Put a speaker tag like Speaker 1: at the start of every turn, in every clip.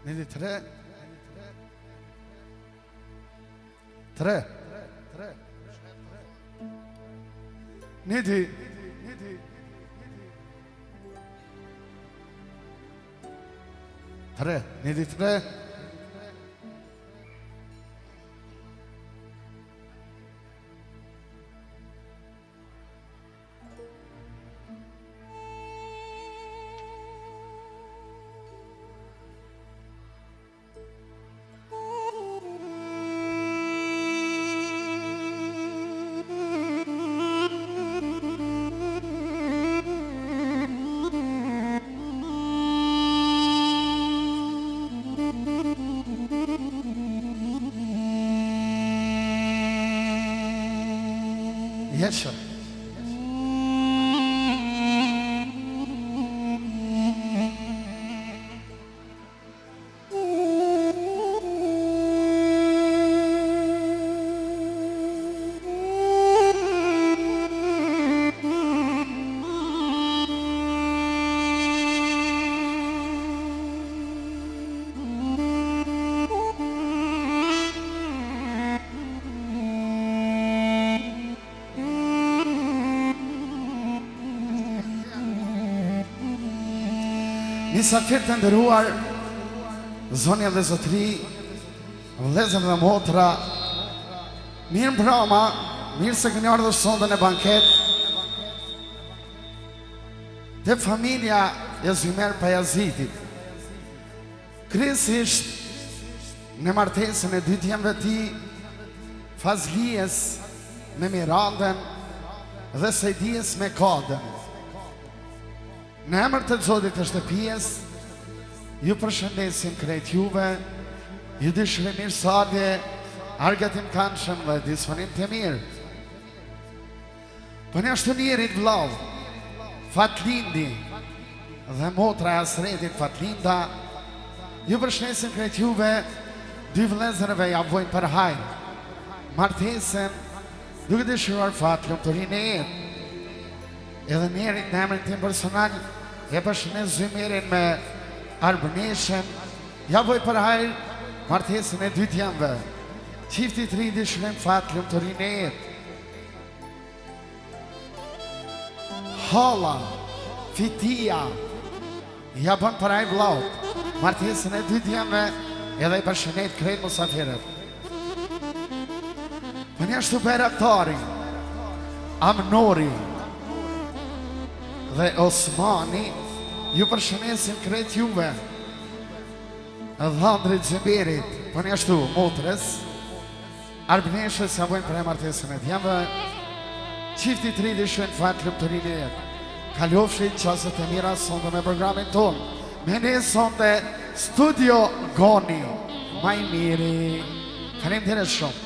Speaker 1: Nidi tre. Tre. Nidi. Tre. Nidi tre. Yes, sir. Misafir të ndëruar, zonja dhe zotri, vëllezër dhe motra, mirë mbrëma, mirë se keni ardhur sonte në banket, dhe familja e Zymer Pajazitit, kryesisht në martesën e dytjemve ti, Fazlijes me Mirandën dhe Sejdijes me Kadën. Në emër të Zotit të shtëpijes, ju përshëndesim krejt juve, ju dëshiroj mirësardhje, argëtim këndshëm dhe disponim të mirë. Për një ashtu njerit vllau, Fatlindi dhe motra e Asretit Fatlinda, ju përshëndesim krejt juve, dy vëllezërve ja vojnë për hajër, martesën, duke dëshiruar fat lumturinë e jetë. Edhe njerit në emrin tim personal, e përshëndes Zymerin me Arbëneshën, ja voj për hajër martesën e dytjemve. Qiftit ri dëshirojmë fat lumturinë e jetë. Hala, Fitia, ja bën për hajër vllaut, martesën e dytjemve, edhe i përshëndet krejt musafirët. Për një ashtu Beraktari, Amnori dhe Osmani, ju përshëndesim krejt juve, Dhandrit Xheberit, për një ashtu motres, Arbëneshës ja vojnë për e martesën e djemve, qiftit ri dëshirojnë fat lumturinë e jetë. Kalofshit qasët e mira sonde me programin ton, me ne sonde Studio Goni, maj miri, faleminderit shumë.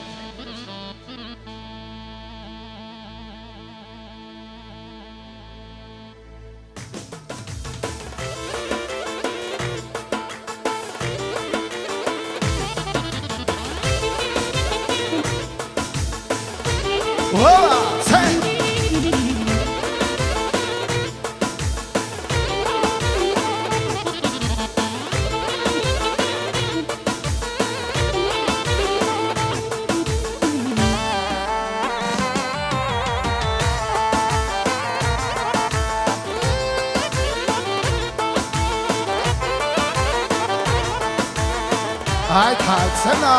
Speaker 1: Hajt, sena!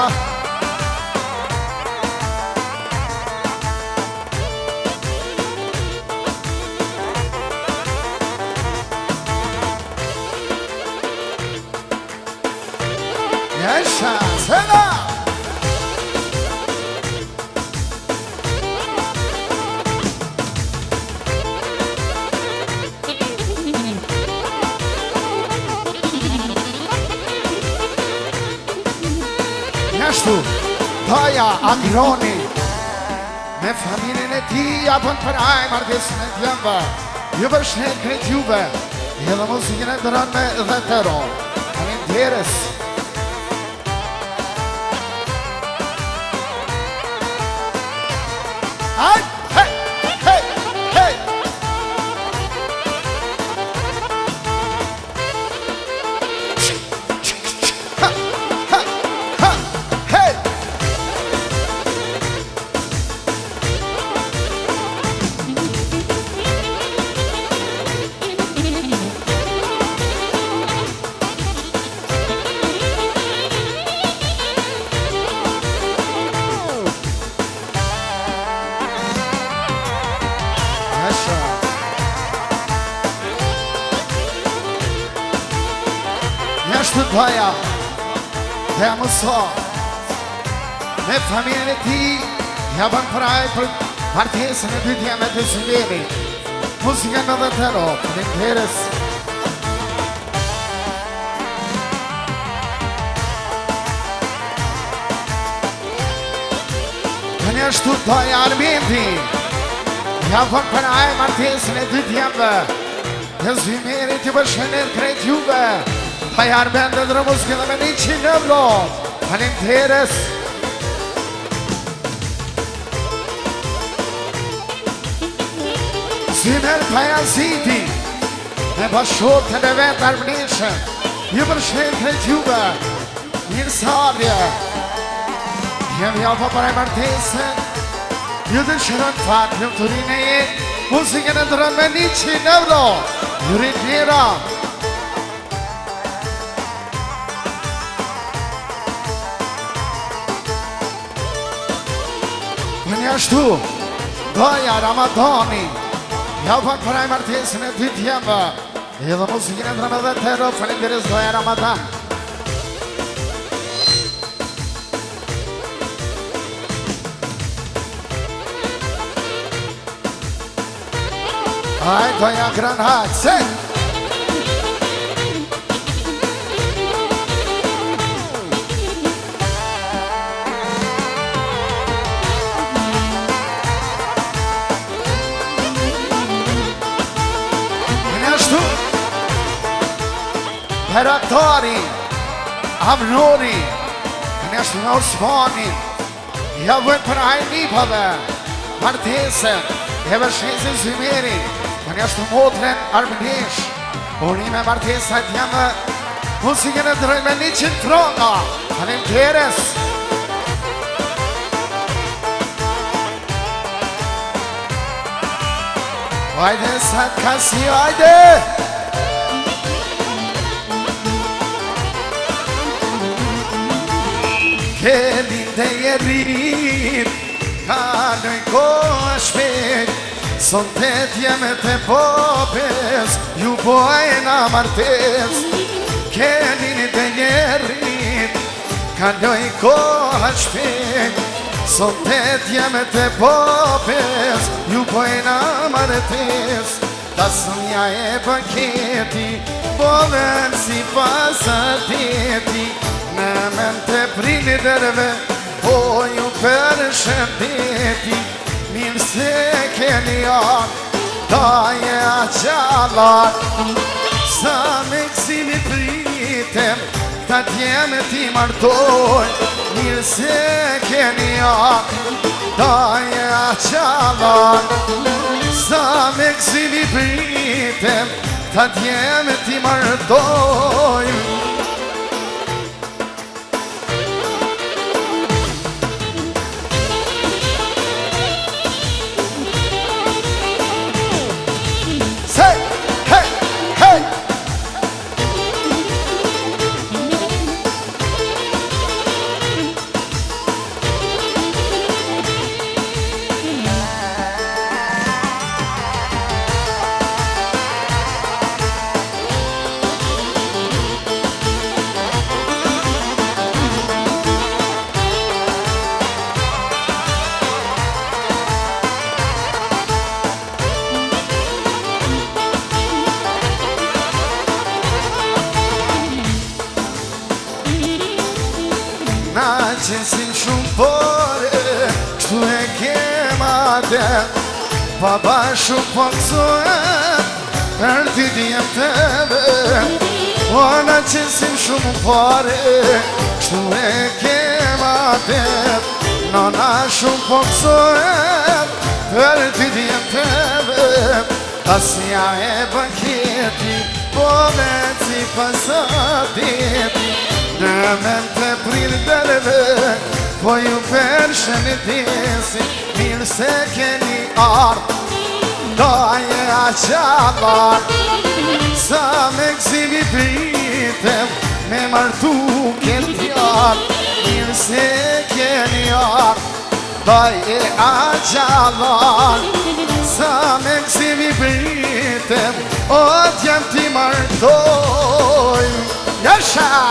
Speaker 1: Yaşa, sena! Ashtu, Daja Agroni, me familjen e ti, apën për ajë martesën e djemve, ju përshëndet krejt juve, edhe muzikën e drënë dhe terror. Faleminderit. Aj, hej, hej, hej! ashtu doja dhe mëso me familjen e ti ja bën praj për martesën e dytja me të Zymerit. Muzika në dhe të ro, faleminderit. Tani ashtu doja Armendi ja bën praj martesën e dytja me të Zymerit i përshëndet krejt juve. Doja Armendi dhe muzika dhe me 100 euro. Faleminderit. Zymer Pajaziti me bashkëtorët e vetë armënishë ju përshëndet juve. Mirësardhje. Jemi java për e martesën ju dëshiron fat lumturinë e jetë. Muzikën e ndërron me 100 euro. Jurit mira. Në ashtu doja Ramadani ja pak përaj martesën e dytë jeme edhe muzikën e ndërmë dhe të ro. Faleminderit doja Ramadan. Aj doja Granat se Peraktari, Amnori, në ashtu në Osmani, ja vëjnë për ajnipave, martesën, e vërshesën Zymerit, në ashtu motren armënish, urime martesat janë muzikën e drejnë me 100 frona, faleminderit. Ajde, Sat Kasi, ajde! Kelin dhe jerit, kaloj koha shpejt, son të tjeme të popes, ju bojna martes. Kelin dhe jerit, kaloj koha shpejt, son të tjeme të popes, ju bojna martes. Tasënja e paketi, boven si pasateti, në men të prindërve, po ju përshëndeti, mirë se keni ardhur, daje aqallar, sa me kësimi pritem, ta djeme ti martoj, mirë se keni ardhur, daje aqallar, sa me kësimi pritem, ta djeme ti martoj. Qesin shumë pore, kështu e kemate, baba shumë pëksoe, për ty djem tebe. Ona qesin shumë pore, kështu e kemate, nona shumë pëksoe, për ty djem tebe. Asja e paketi, po veci pasateti, në men të prindërve, po ju përshëndesi, mirë se keni ardhur, daje aqallar, sa me kësimi pritem, me martu këtë tjarë, mirë se keni ardhur, daje aqallar, sa me kësimi pritem, o t'jam ti martoj. Jash! Dasha.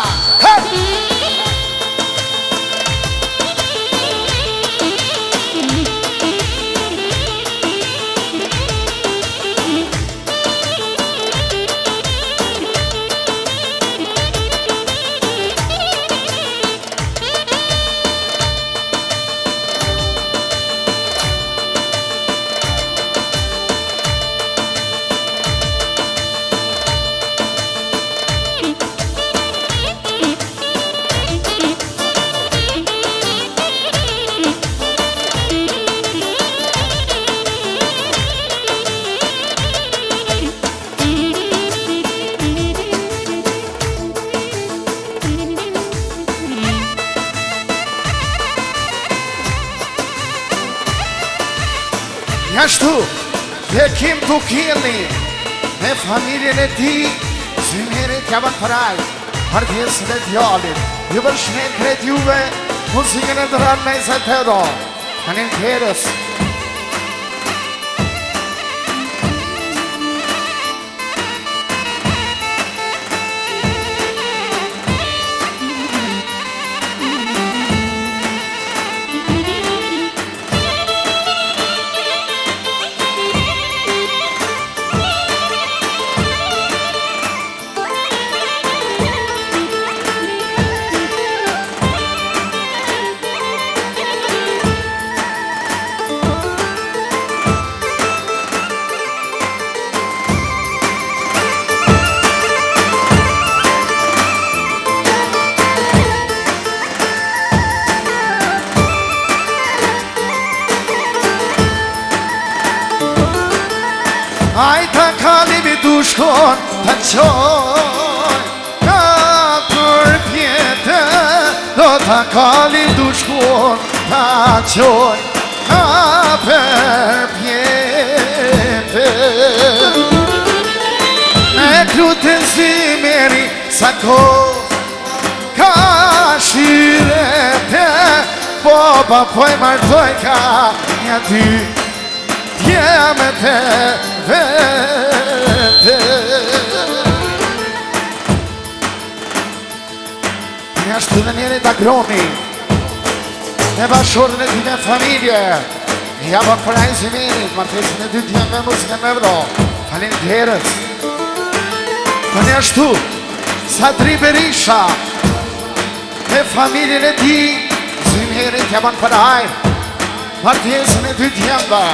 Speaker 1: Ashtu, dhe Kim Tukili, me familjen e ti, Zymirit Jaban Paraj, Martjesën e djallit, ju përshëndet krejt juve, muzikën e dëran me se të do, anin kjerës. Ajta kalimi du shkon të qoj, ka për pjetë, do të kalim du shkon të qoj, ka për pjetë. Me krutën Zymiri sa ko, ka shirete, po pa poj martoj ka një ty. Jam të vete. Një ashtu dhe njëri të agroni, me bashkërën e ty me familje, Jaban Paraj Zymirit, Martjesën e dytë jam me muzikën me vdo, falin të herës. Një ashtu, Sadri Berisha, me familjen e ti, Zymirit Jaban Paraj, Martjesën e dytë jamba,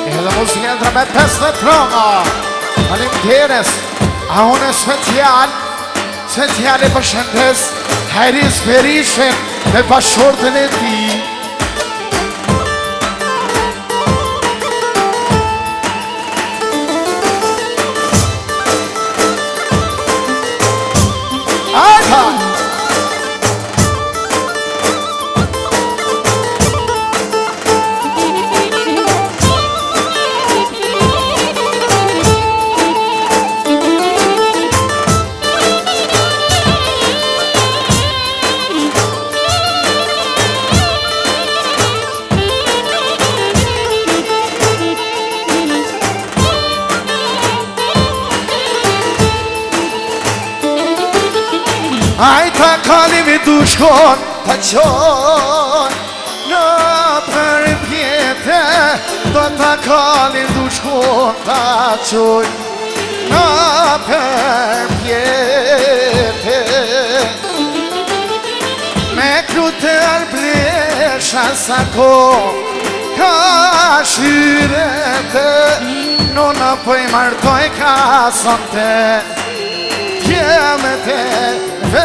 Speaker 1: edhe muzikën e me 50 troma, falim tjeres, a unë special e përshëndes, Hajris Berishen me bashkërën e ti. Ajta! Ajta kalimi du shkon të qoj, në për pjetë, do të kalim du shkon të qoj, në për pjetë. Me krutër blesha sa ko, ka shirete, në në pëj martoj ka sante, jam të vete.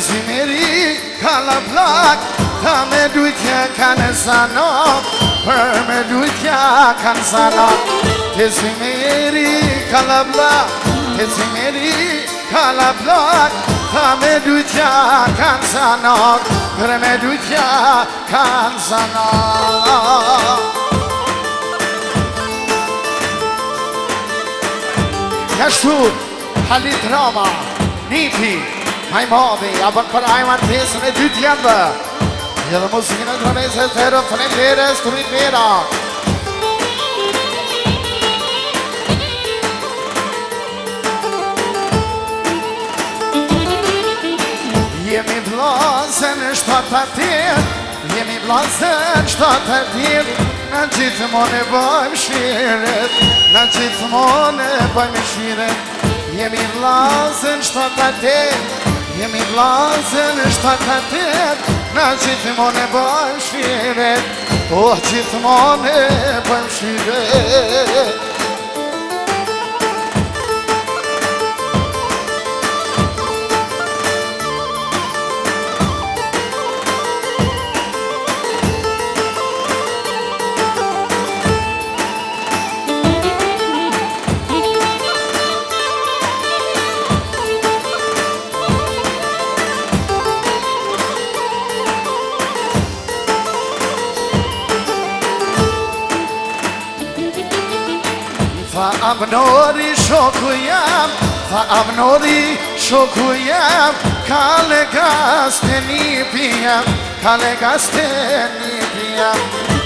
Speaker 1: Zymirit ka la plak, ta me dujtja ka në sanot, për me lutja kanë sanot. Të zimeri kalablak, të zimeri kalablak, ta me lutja kanë sanot, për me lutja kanë sanot. Jashtu, Halit Rama, Nipi, maj madhi, a bën për ajman tesën e dy tjembë. Edhe musikën e dronese të herë, fënderes, të rritmera. Jemi vlasën shtatatir, jemi vlasën shtatatir, në gjithmonë e bëjmë shiret, në gjithmonë e bëjmë shiret. Jemi vlasën shtatatir, jemi vlasën shtatatir, në gjithmonë e bëjmë shiret, gjithmonë e bëjmë shiret. Tha avnori shoku jam, tha avnori shoku jam, kale gaste nipi jam, kale gaste nipi jam.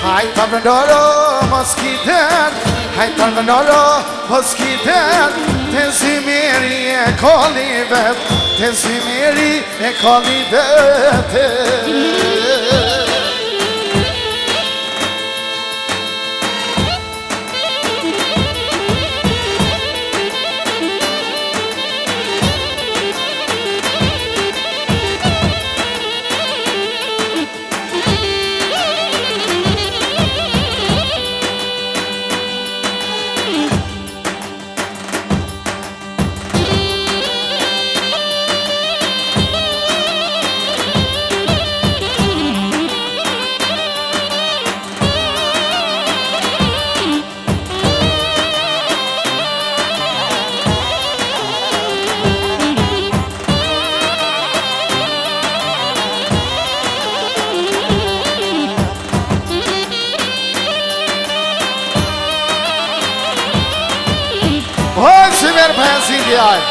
Speaker 1: Hajt avnoro moskiten, hajt avnoro moskiten, të zimeri e kolivet, të zimeri e kolivet. Oj, si merë pëhensi djaj.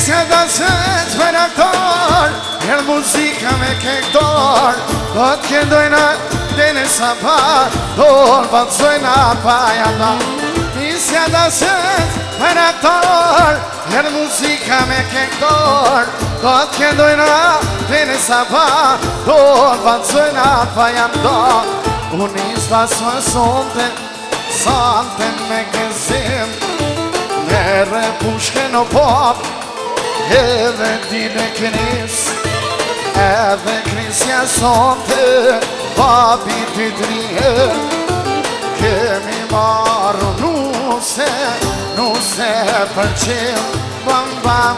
Speaker 1: Seda sëtë për aktor, her muzika me kektor, do t'kendojna dhe në sabat, dorë bëtsojna pa janda. Seda sëtë për aktor, her muzika me kektor, do t'kendojna dhe në sabat, dorë bëtsojna pa janda. Unë istas më sonte, santen me këzim, mere pushke në pop, edhe ti në kënis, edhe Krisja sonte babi ty trije kemi marru nuse për qim bam bam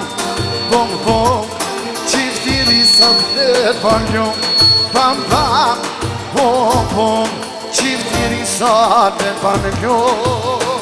Speaker 1: bum bum qiftiri sot dhe përgjum bam bam bum bum qiftiri sot dhe përgjum.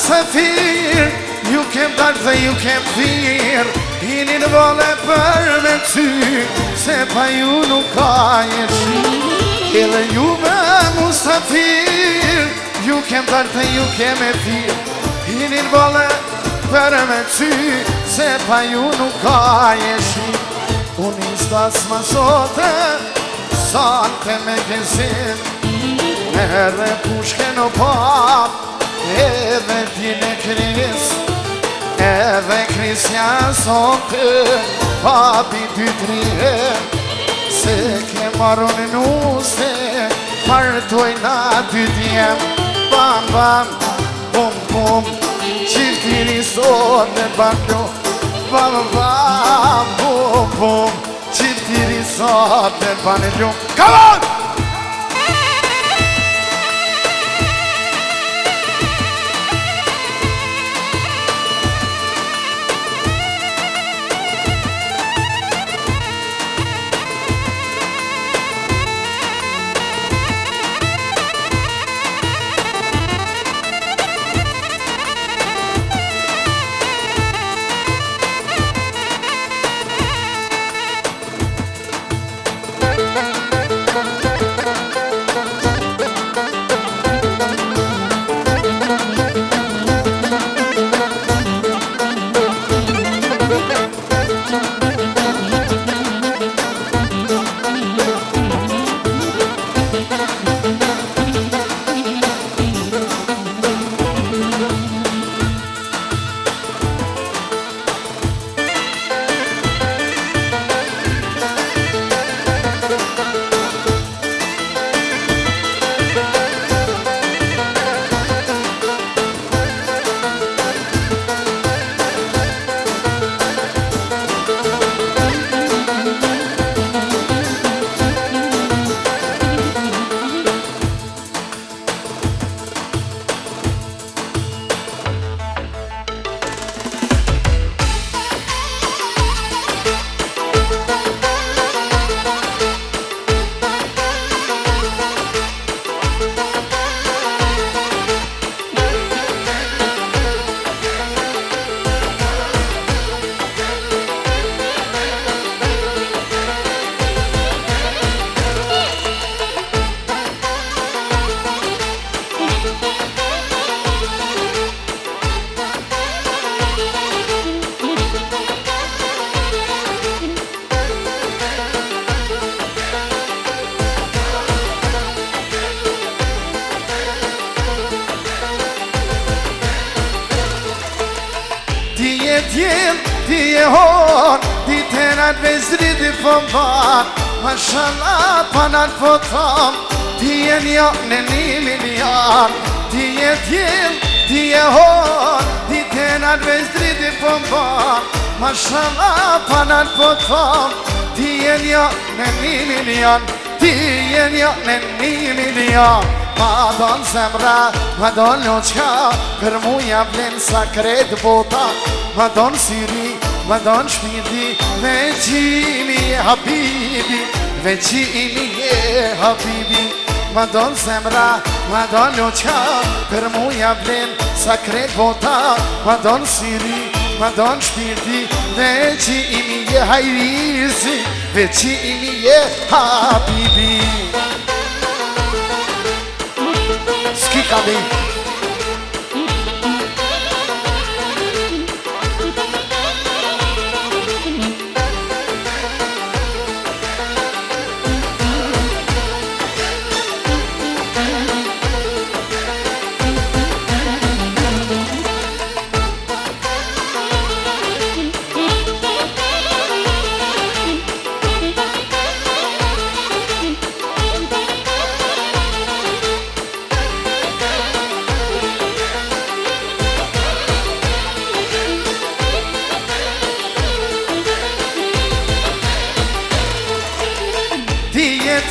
Speaker 1: Musafir, ju kem dalë dhe ju kem thirr hini në vale për me ty se pa ju nuk ka jeshi edhe juve musafir, ju kem dalë dhe ju kem e thirr hini në vale për me ty se pa ju nuk ka jeshi unë istas ma sote sante me gëzim edhe pushke në pap edhe t'jene Kris edhe Krisja sote papi ty trije se ke marru në nuse partojna ty t'jem bam bam bum bum qiftiri sot në bandu bam bam bum bum qiftiri sot në bandu. Come on! Ti e hon, ti tenat vezrit i fëmban Mashallah panat fotom, ti e një në 1 milion Ti e t'jem, ti e hon, ti tenat vezrit i fëmban Mashallah panat fotom, ti e një në 1 milion Ti e një në 1 milion Ma don zemra, ma don loqka Kër muja vlen sa kret bota Ma don syri, ma don shpirti Veqimi e habibi Veqimi e habibi Ma don zemra, ma don loqka Kër muja vlen sa kret bota Ma don syri, ma don shpirti veçi imi je hajrisi, veçi imi je habibi. S'ki ka bi.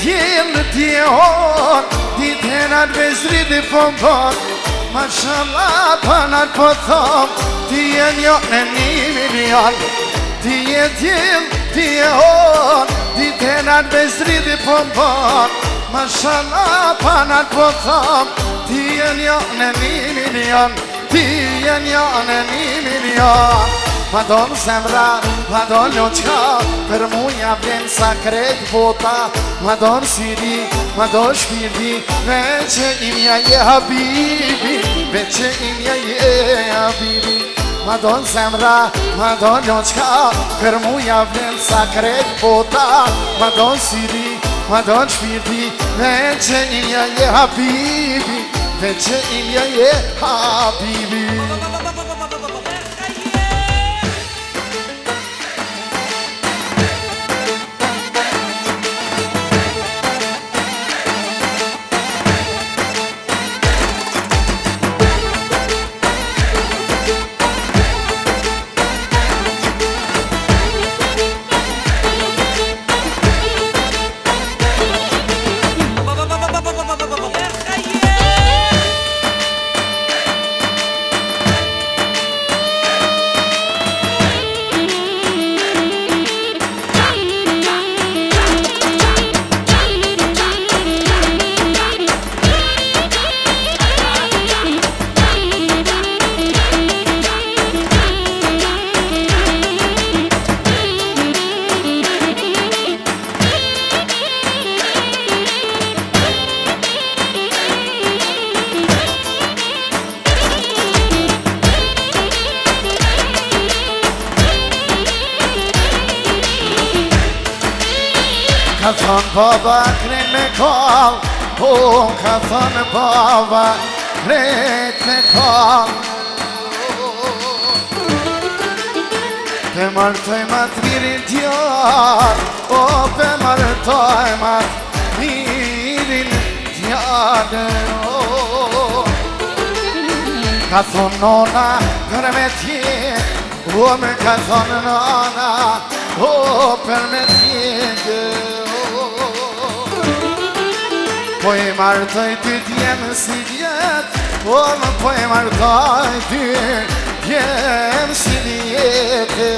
Speaker 1: Djelë djehon, ditënat vezri dhe pompon, mashallah panat po thom, ti e njo në 1 milion. Ti e djelë djehon, ditënat vezri dhe pompon, mashallah panat po thom, ti e njo në 1 milion. Ti e njo në 1 milion. Ma donë zemra, ma donë loqka, për muja vjen sa krejt vota. Ma donë siri, ma donë shpirti, veçe imja je habibi, veçe imja je habibi. Ma donë zemra, ma donë loqka, për muja vjen sa krejt vota. Ma donë siri, ma donë shpirti, veçe imja je habibi, veçe imja je habibi. Ka thonë baba krejt me kall, ka thonë baba krejt me kall. Pe martoj ma të mirin djarë, pe martoj ma të mirin djarë. Ka thonë nona për me tjetë, me ka thonë nona për me tjetë. Po e martoj ty t'jem si djetë, po e martoj ty t'jem si djetë.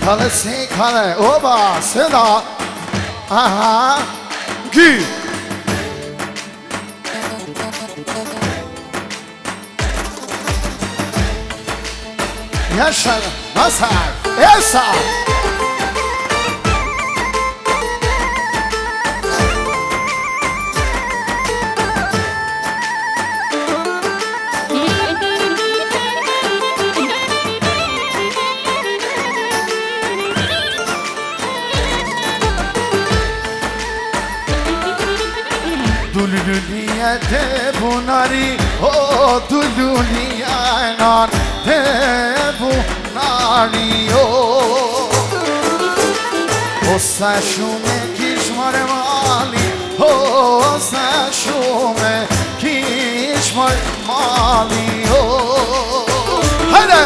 Speaker 1: Kale si kale, oba, seda, aha, gü. Yaşa, Mazhar, Esa. Dululiye de bunari, o dululiye nan de bunari o. O sa shume kish mare mali, o sa shume kish mare mali o. Haydi!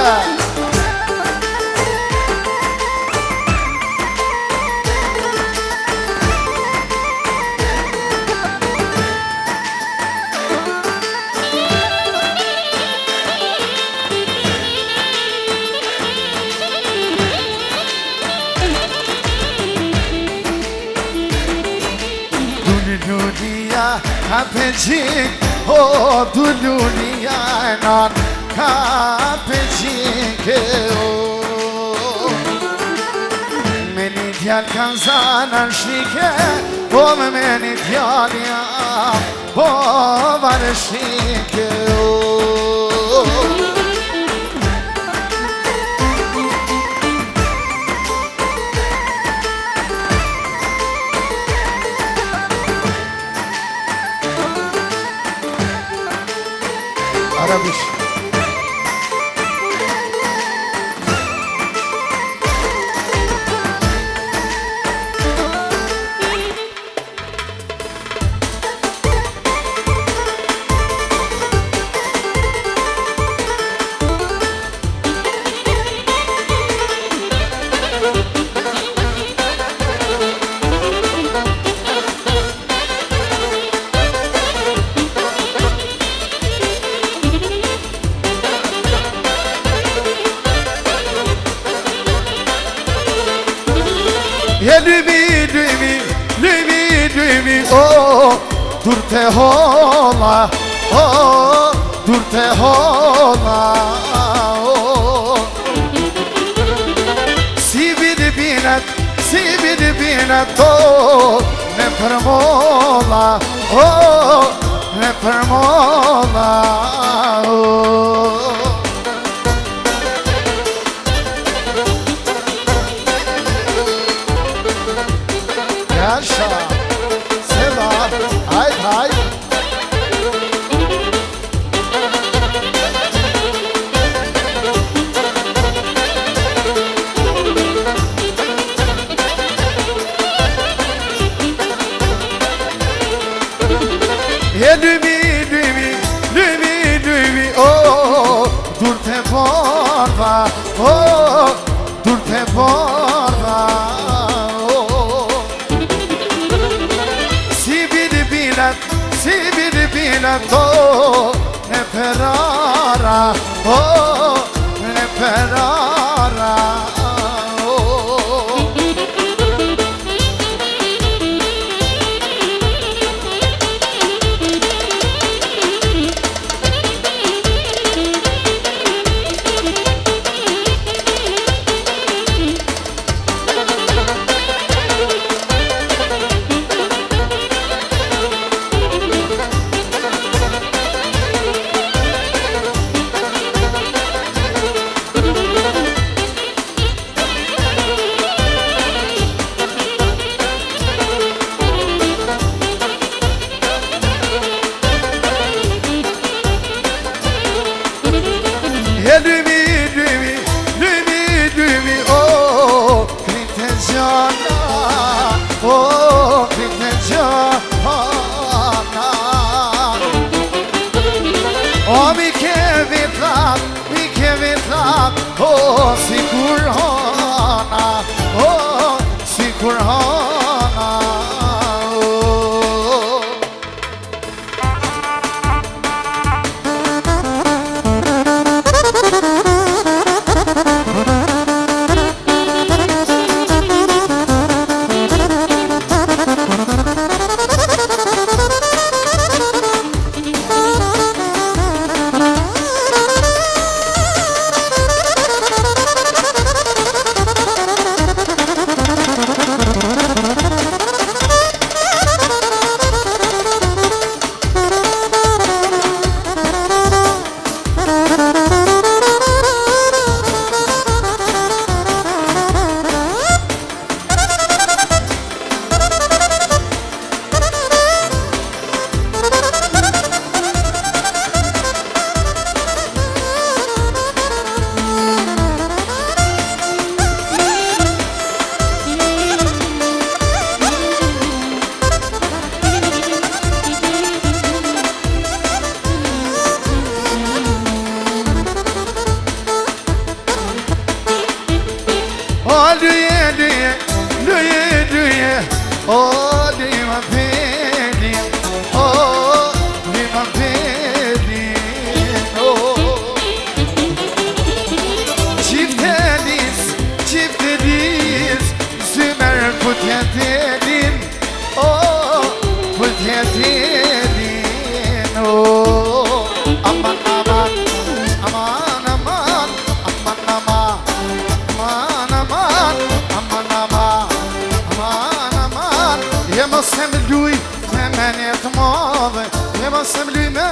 Speaker 1: Dululia ka peçik o dululia nan ka peçik o meni djal kan zanan shike o meni djal ja o var shike o Arabiş. Ye lübi, oh, dur te hola, oh, dur te hola, oh. Si vidi binet, oh, ne për mola, oh, ne për mola, oh. Yaşa, Seva, hayt. Ye lübi, oh, dur te porva, oh, dur te porva. Si vidi bilet, oh, ne perara, oh, ne perara, oh. Ye lübi, oh, Kritejana, oh, Kritejana. Oh, mi ke vitrat, oh, sikur hana, oh, sikur hana, oh. Se menje të madhe E mos e mlyme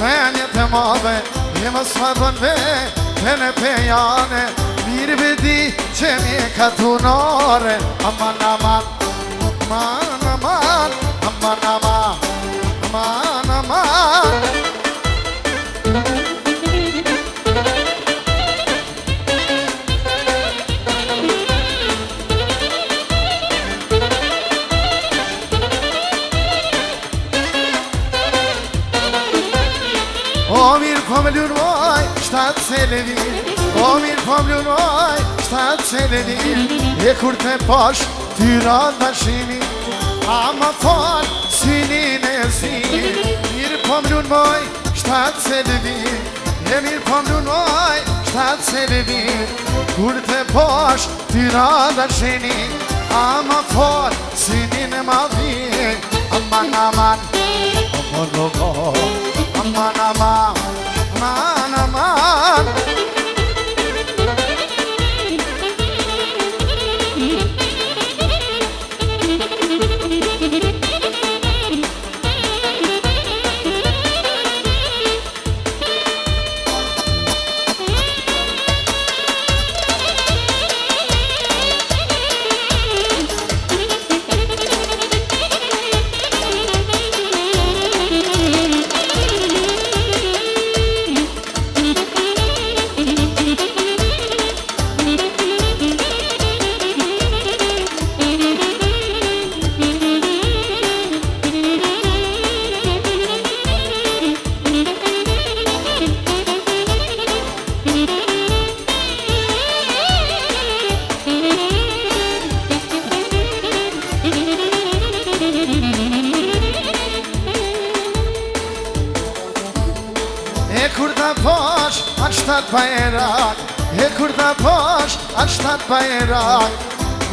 Speaker 1: Menje të madhe E mos më bënve E në pejane Mirë vedi që mi ka tunore Aman, aman Aman, aman Aman, aman Aman, aman O mirë po më luroj, shtatë se levin O mirë po më luroj, shtatë se levin E kur të pash, tyra dashimi A më falë, synin e zi Mirë po më luroj, shtatë se levin E mirë po më luroj, shtatë se levin Kur të pash, tyra dashimi A më falë, synin e ma vi Aman, aman, aman, aman Aman, aman, aman, aman E kur ta pash, atë shtatë bajerak E kur ta pash, atë shtatë bajerak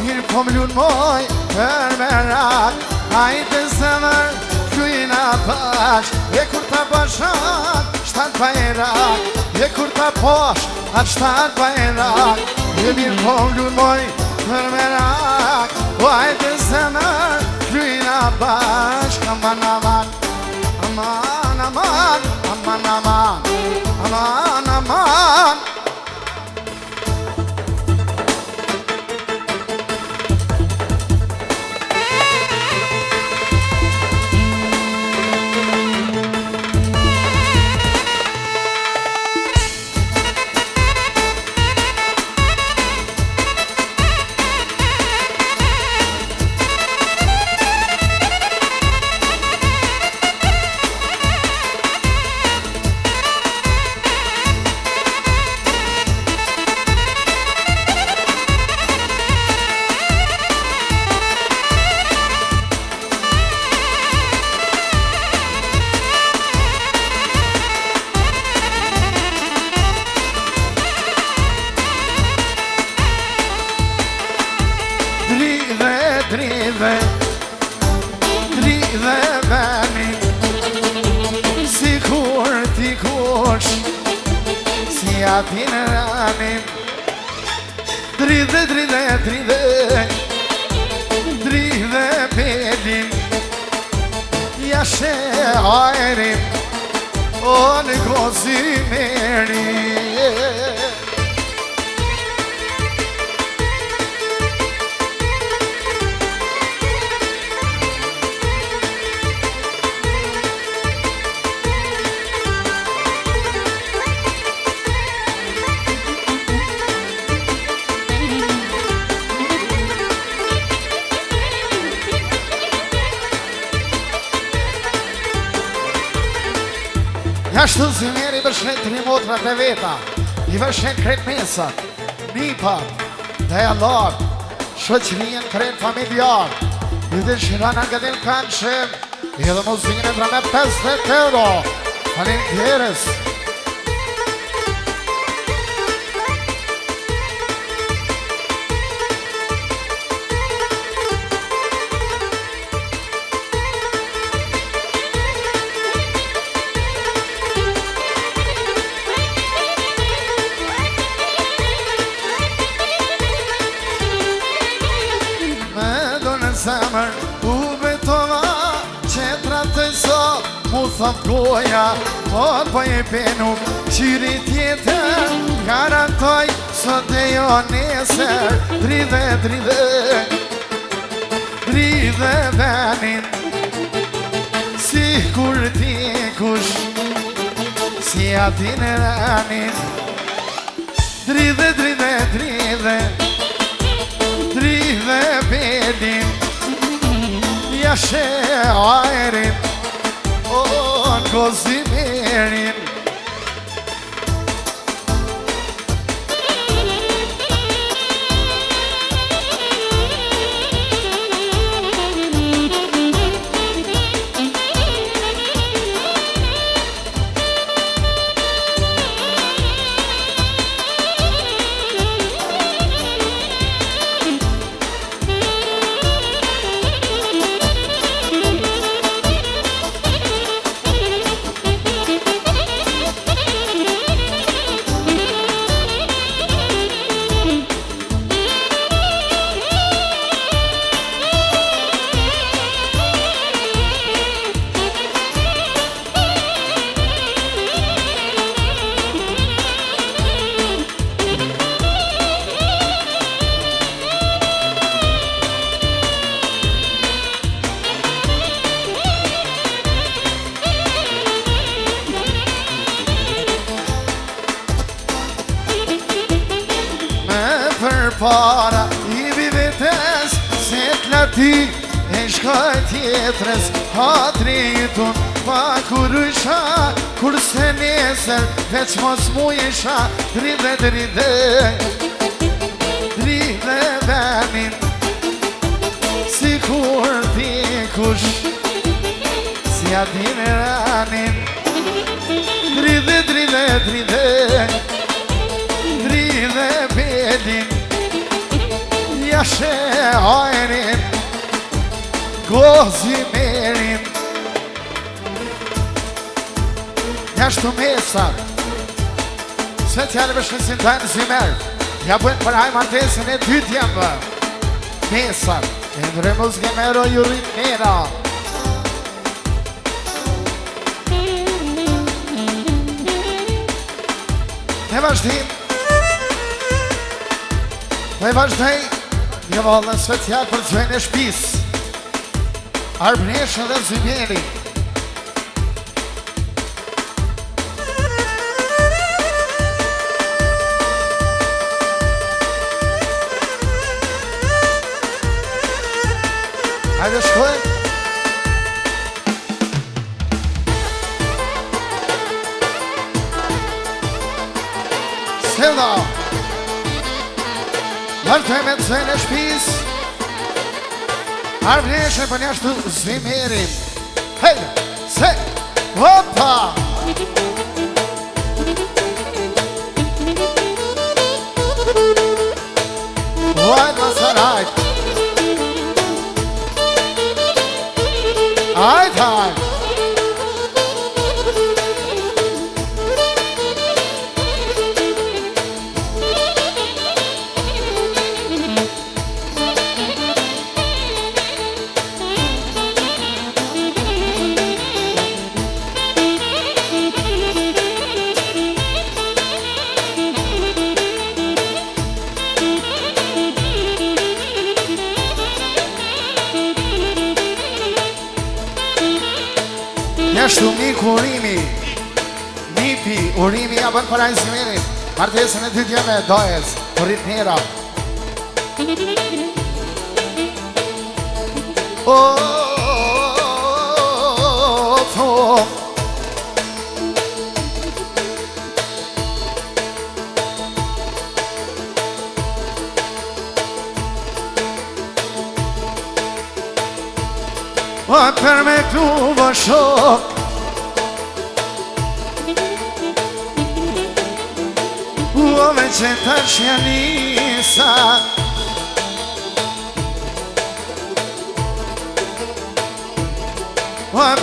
Speaker 1: Mirë po më lunë moj, për merak Hajde zemër, kujna pash E kur ta pash, atë shtatë bajerak E kur ta pash, atë shtatë bajerak E mirë po më lunë moj, për merak Hajde zemër, kujna pash Aman, aman, aman, aman Aman, aman, aman, aman Dridhe veni Si kur ti kush Si atin ranin Dridhe pelin Jashe ajrin O në kozi merin Ashtu si njeri vëshnet një motrat e veta I vëshnet kret mesat Nipat Dhe Allah Shëqrien kret familjar I dhe shirana nga del kanëshem I dhe muzikin e drame 50 euro Falim tjeres zemër u betova që thot goja, po e penu qyri tjetër, garantoj sot e jo nesër, dridhe venin, si kur ti kush, si atin e ranin, dridhe bedin, jashe ajrin, o në kozimerin. Para i bivetes, se t'lati e shkaj tjetres, hatritun pa kurysha, kurse nesër veç mos mu isha, dridhe venin, si kur ti kush, si atin e ranin, dridhe bedin, jashe ajrin, gozimerin. Jashtu mesat, speciale për shënësin të në zimer, ja bëjnë për haj martesin e dytjeve. Mesat, e ndre muzge mero jurin mera. Ne vazhdim, ne vazhdej, një vallën special për zëjnë e shpis, Arbneshën dhe Zymjeri. Hajde shkojnë. Selda. Vërtoj me të zëjnë e shpis, Arbneshën për njashtu Zymjerin. Hejde, se, opa! Vajt masarajt. Ajt. Njashtu miku urimi, nipi urimi ja bën para Zymjerit, martesën e dytjeve dojes, rrit njera. Për me klubo shok, ove që tash janisa,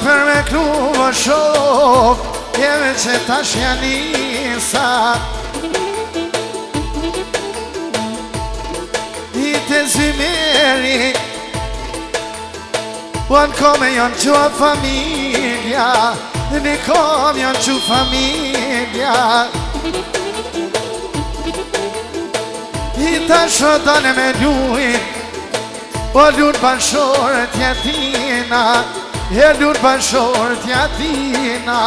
Speaker 1: për me klubo shok, ove që tash janisa, i të Zymjeri, Uan come jon qua familja, Në kom janë që familja I ta shodane me lujt O lunë bashorët jatina E lunë bashorët jatina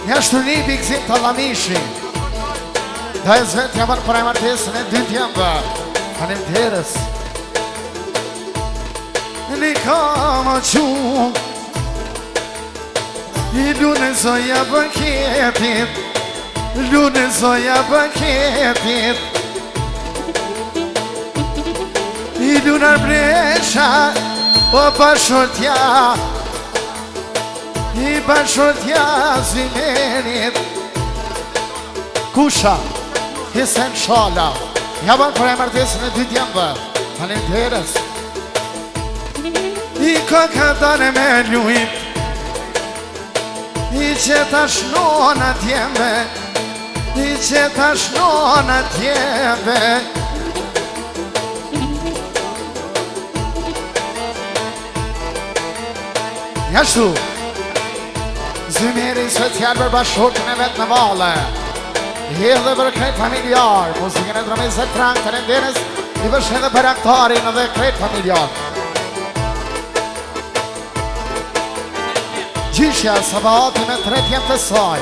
Speaker 1: Nja shturnipi këzim të lamishi Da e zvet jamar për e martesën e dy tjamba Falim tërës Në kam o qumë I lunë zoja banketit Lunë zoja banketit I lunë arbresha O bashortja I bashortja zimerit Kusha Hisen shala Jaban për e martesën e dy tjamba Falim tërës I kokatane me lujt I që tash nona tjembe I që tash nona tjembe Jashtu Zymeri special për bashkërtën e vetë në vale Hedhe për krejt familjar Muzikën e Dromizet Frank të rendenes I vëshën edhe për aktarin edhe krejt familjar Gjyshja sabahati me 3 jem të saj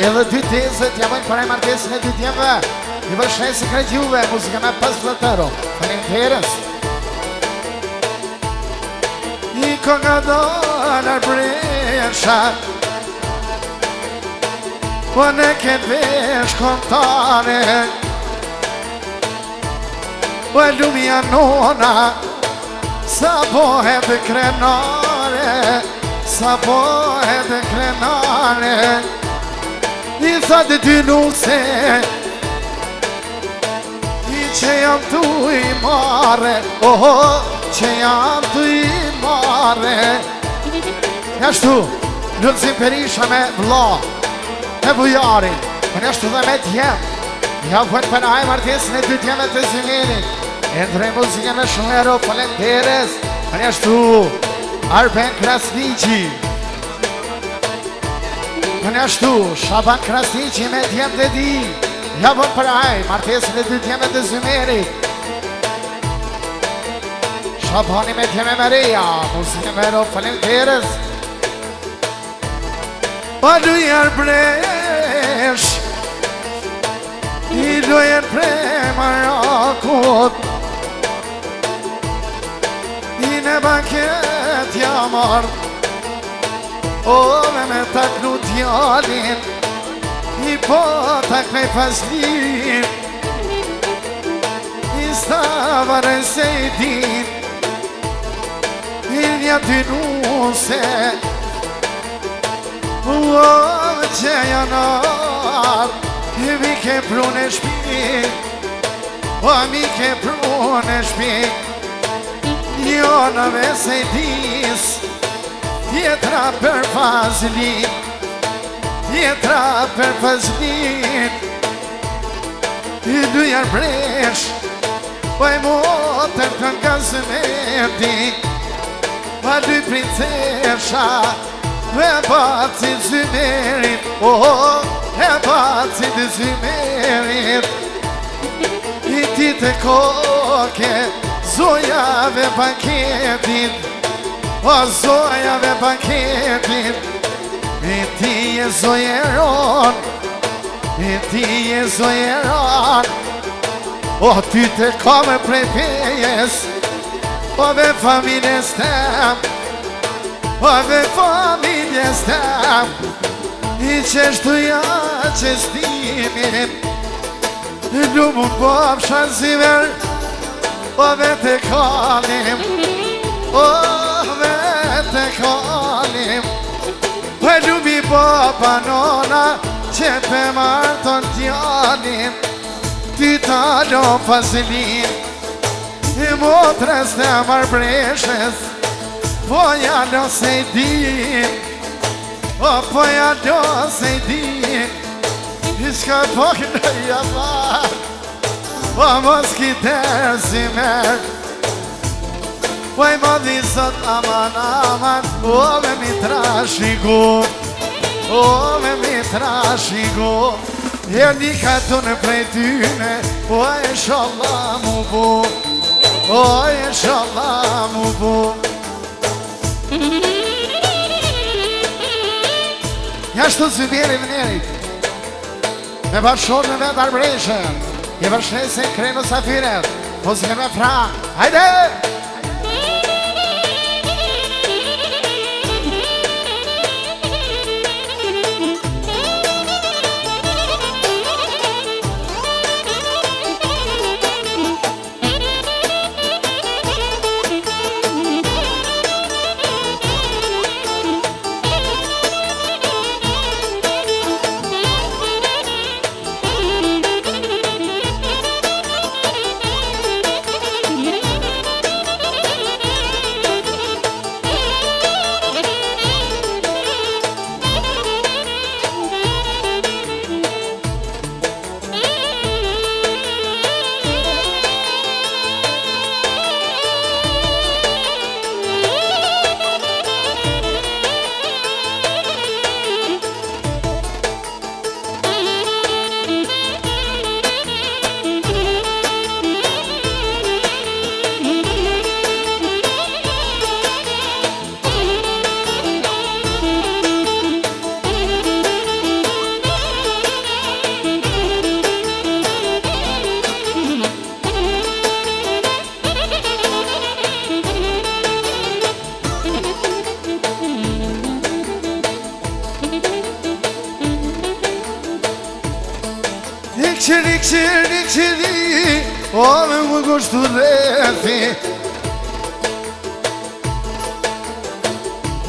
Speaker 1: Edhe 2 tezët jamojnë për e martesën e 2 tjemve I vëshesi krejt juve Muzika me 5 vletero Falim tërës I konga dolar bresha O në këtë vesh kontare O e lumia nona Sa bohet e krenare Sa bohet e krenare I thate ty nuse I që jam tu i mare Oh, që jam tu i mare Jashtu, Lulzim Perisha me vla E bujarin Për jashtu dhe me tjem Ja vënë për ajë martesën e 2 tjemet të Zymerit Endrej muzikën me shumero falenderes Për jashtu Arben Krasniqi Për jashtu Shaban Krasniqi me tjem dhe di Ja vënë për ajë martesën e 2 tjemet të Zymerit Shabani me tjeme Maria Muzikën me ro falenderes O lujar bresh I lujar pre Marakut I në banket jamar O me taknu djalin I po taknej paslin I stavare se I din I nja ty nuse O që janar I mi ke prune shpi O mi ke prune shpi Jo në vese dis Tjetra për fazlin Tjetra për fazlin I dujar bresh O e motër të nga zëmeti O dy princesha E bacit Zymerit Oh, e bacit Zymerit I ti të koke Zojave banketit O zojave banketit I ti e zojeron I ti e zojeron O ty të kome prej pejes O ve familjes tem O ve familjes tem I qeshtu ja qestimin Lumun bom shanziver O ve të kalim O ve të kalim O lumi baba nona Që pe marton tjalin Ty talon fazilin I motres të marbreshes Po ja lo se I din O po ja lo se I din I shka po kënë jamar O mos ki tërë Zymer Oj modhi sot aman aman, o me mi trashiku, o me mi trashiku. Jeni ka të në prej tyne, o e shallah mu bu, o e shallah mu bu. Jashtu si vjeri vënerit, me bashkër në vetë arbreshen, je përshnesin krenu safiret, po s'ke me pra, hajde! Qëri, o me më gushtu rethi.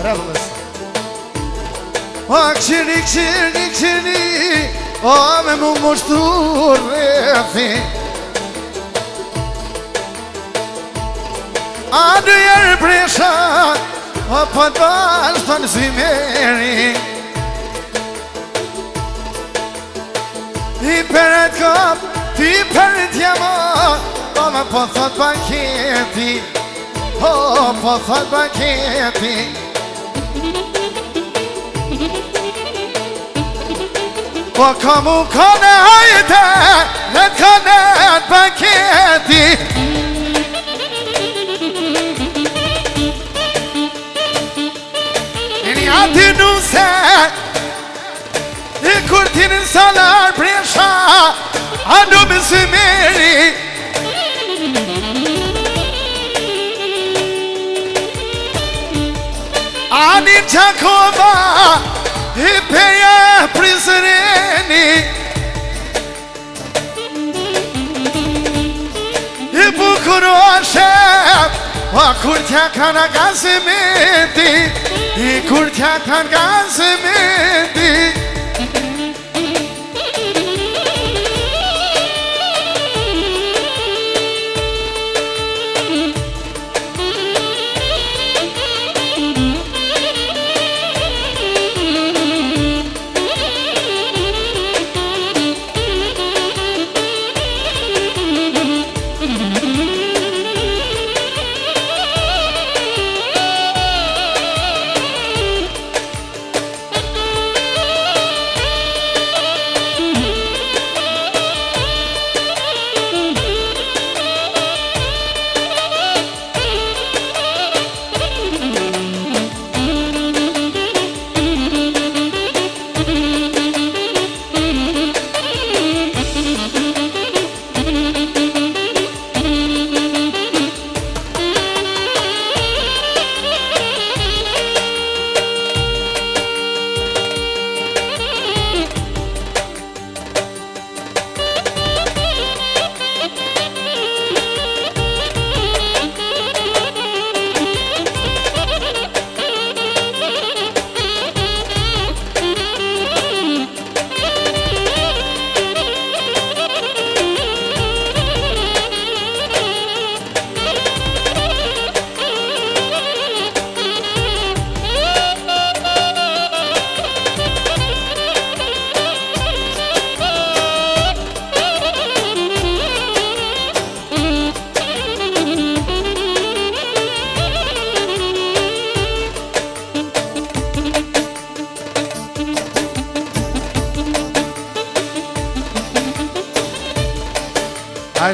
Speaker 1: Rëvëllës. O qëri, o me më gushtu rethi. A dyjer presha, o po t'bash të në zimeri. I peret kop, ti peret jamo, o me po thot banketi, o po thot banketi. Po komu kone hajte, dhe kone banketi. Një ati nuse, i kur t'inin salar presha, a du me si meri. A një qakova, i peja prizreni. I bukuro shep, a kur t'ja kana gazimeti, i kur t'ja kana gazimeti.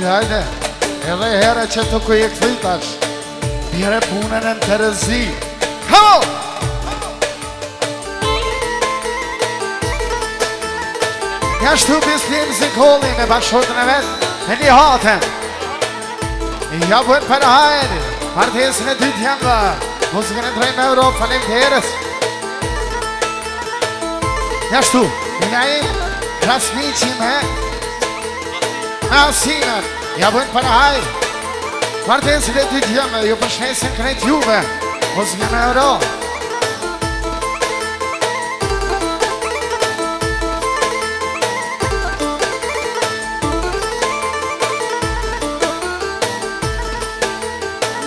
Speaker 1: hajde. Edhe herë që të ku i këthitash, bjere punën e në të rëzi. Come on! Ja shtu bislim si kolli me bashkotën e vetë, e një hatën. Ja bërë për hajnë, martesin e dytë jemëve, muzikën e 3 Europë, falim të herës. Ja shtu, Milaim, Krasnici me Asinën, ja bërë për hajnë, martesin e dytë jemëve, ju përshnesin krejt juve, muzikën e Europë.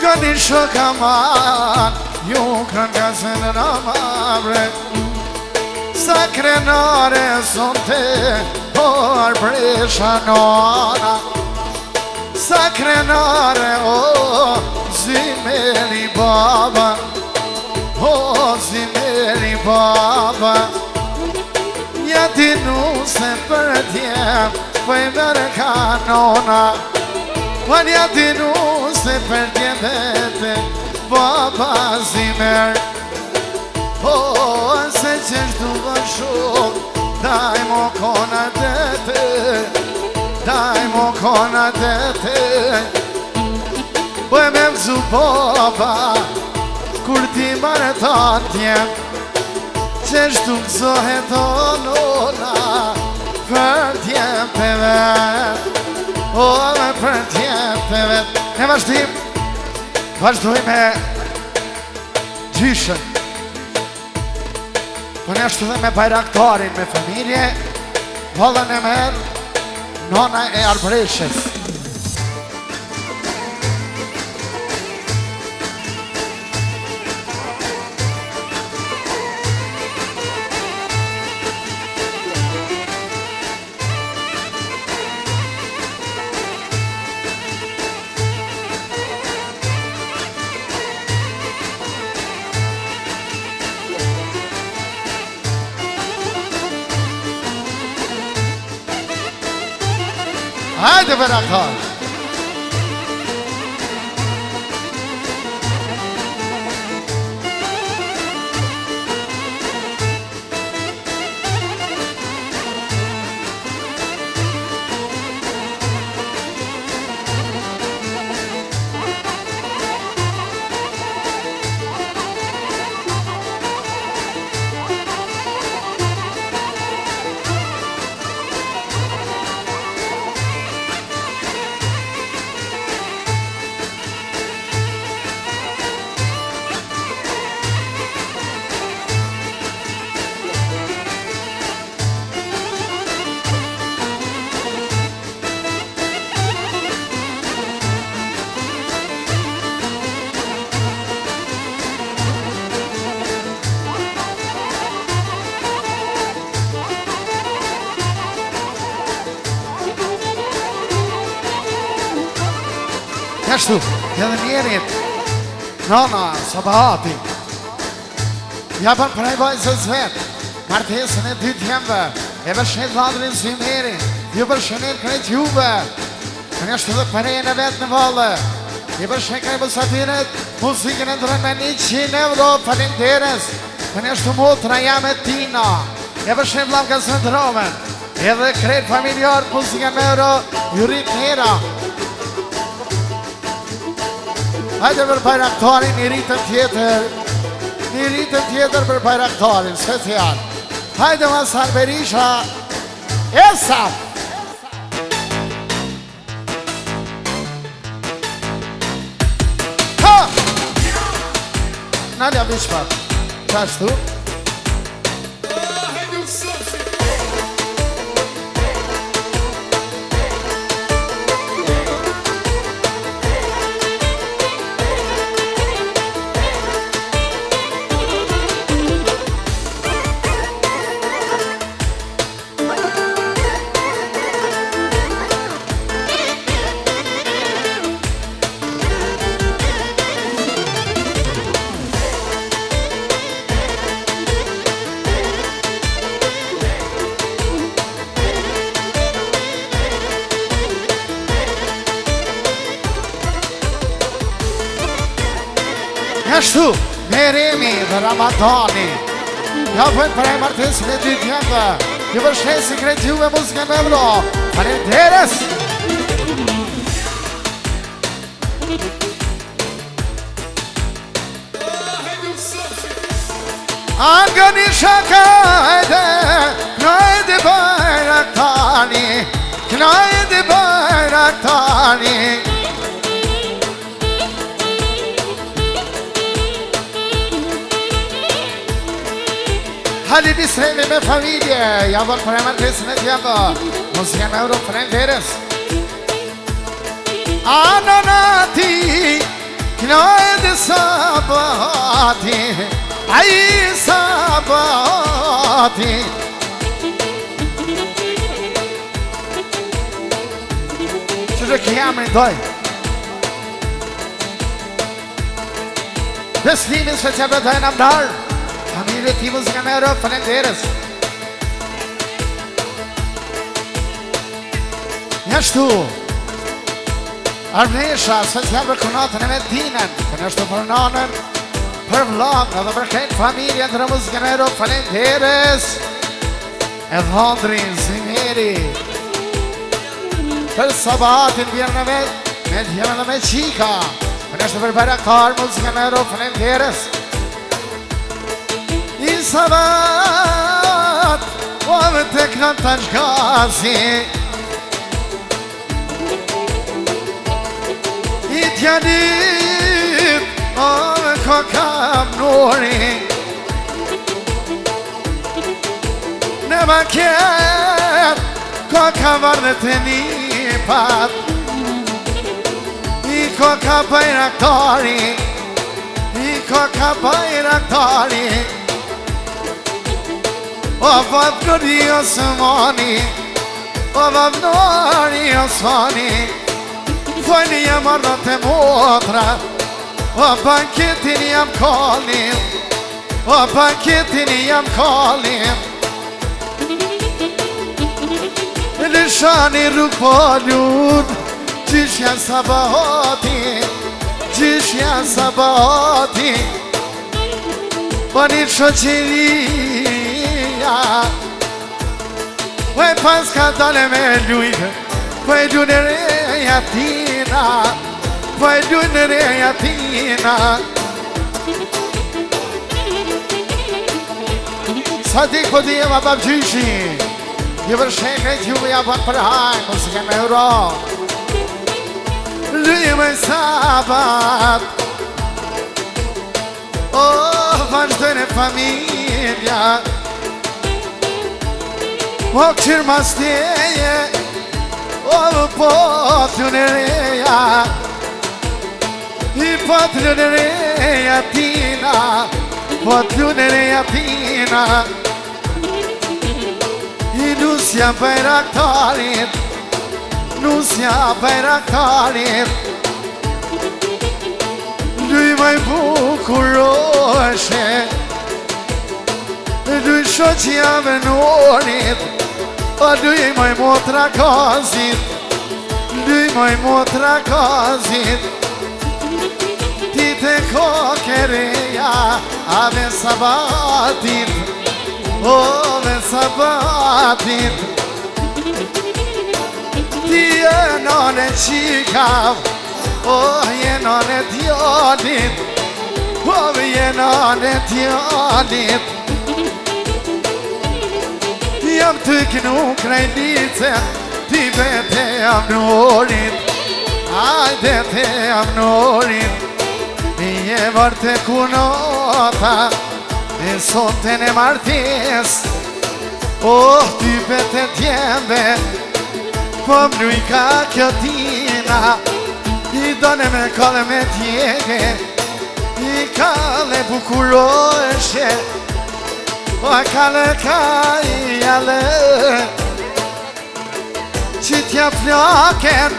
Speaker 1: Gëni shokaman, ju kanë gazën në mabre, sa krenare sonte, por bresha nona. Sa krenare, o, zimeri baba, o, zimeri baba. Ja dinu se për tjem, pëj mërë kanona. Vanja dinu se për djevete, baba zimer. O, se që shtu vëshuk, daj mo kona dete, daj mo kona dete. Bëj me vëzu baba, kur ti marë të tjem, që shtu këzohet o nona, për tjem të vetë. O, me për tjemë të vetë. Ne vazhdojmë me gjyshën. Po në ashtu dhe me bajraktarin, me familje, vallën e merë, nona e Arbreshës. Hajde bajraktar! Ashtu, edhe njerit, nona, Sabahati, ja për prej vajzës vetë, martesën e dytë jemëve, e përshnet vladrin Zymerin, ju përshnet krejt juve, në ashtu dhe përrejnë e vetë në vallë, ju përshnet krejt bësatiret, muzikën e ndërën me 100 euro, falimderes, në ashtu motra jam e Tina, e përshnet vlavka së ndromen, edhe krejt familjar, muzikën me euro, ju rrit njera. Hajde për bajraktarin, një rritën tjetër për bajraktarin, special. Hajde Masar Berisha, Esa! Ha! Nadja Bishpat, qashtu? Ashtu, Meremi dhe Ramadani. Ja vojnë për e martesin e dy tjendë. Ju përshnesin krejt juve muzike me vlo. Falenderes! Angani şakaydı, knaydı bayraktani, knaydı bayraktani. Hadi bir sevime familje, javor për martesin e tjendë. Muzike me vlo, falenderes. Ananati, knaydı sabahati. Ai sabati Që që jamrin doj Beslimin që që bëdojnë amdar Familje ti muzika me Europë, falenderes Njështu Armesha, se që për kunatën e Medinën Kënështu për nanën Për vlogë dhe për këtë familje të muzike me Europë, falenderes E dhondrin, zimeri Për sabatin vjernëve Me djeme dhe me qika Për nështë për baraktar muzike me Europë, falenderes I sabat O me të kënë të shkazi I tjanit O me kokam nori Në banket Koka vardet e nipat I koka bajraktari I koka bajraktari O vabnori Osmani O vabnori Osmani Vojni jam ardhët e motra O banketin jam kallim O banketin jam kallim Lëshani rrug polun Gjish janë sabahati Gjish janë sabahati Bani shoqeria Vaj pas ka dale me lujke Vaj lu në reja tina Vaj lu në reja tina Sa dik po di ema bab gjyshi Ju përshekret juve ja bën për hajnë Muzike me Europë Lyme sabat O vazhdojnë e familja O këqyrë masteje O potlu në reja I potlu në reja tina Potlu në reja tina I nusja bajraktarit Nusja bajraktarit Lyme bukuroshe Lyme shoqja venorit O lyme motra kazit Lyme motra kazit Ti te kokereja Ave sabatit O me sabatit Ti e nane qikav O je nane djallit O je nane djallit Jam të kënu krejlice Ti vete jam norit Ajde te jam norit Mi je varte kunota E sonte në martes Oh, ty pete tjembe Po mnuj ka kjo tina I done me kale me tjege I kale bukuroshe O kale ka i ale Që tja flaken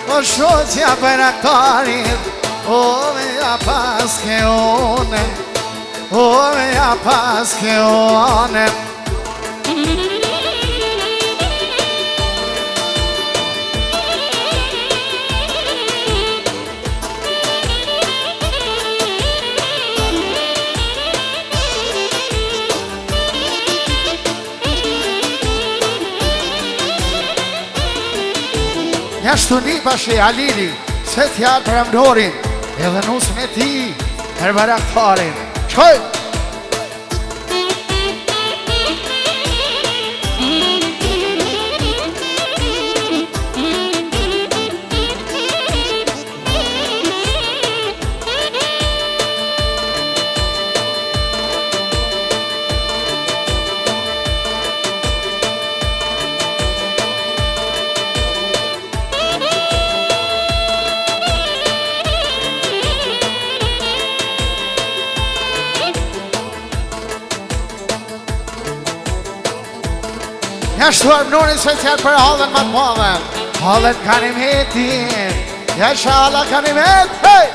Speaker 1: O shoqja bajraktarit O me ja paske one O me ja paske one Jashtu një bashkë Alili, se t'jarë për amdorin, edhe nusën e ti, për baraktarin. Shkoj! Jashtu armënorin special për halën më të madhe. Halën Ganimetin. Jasha hala Ganimet. Hey!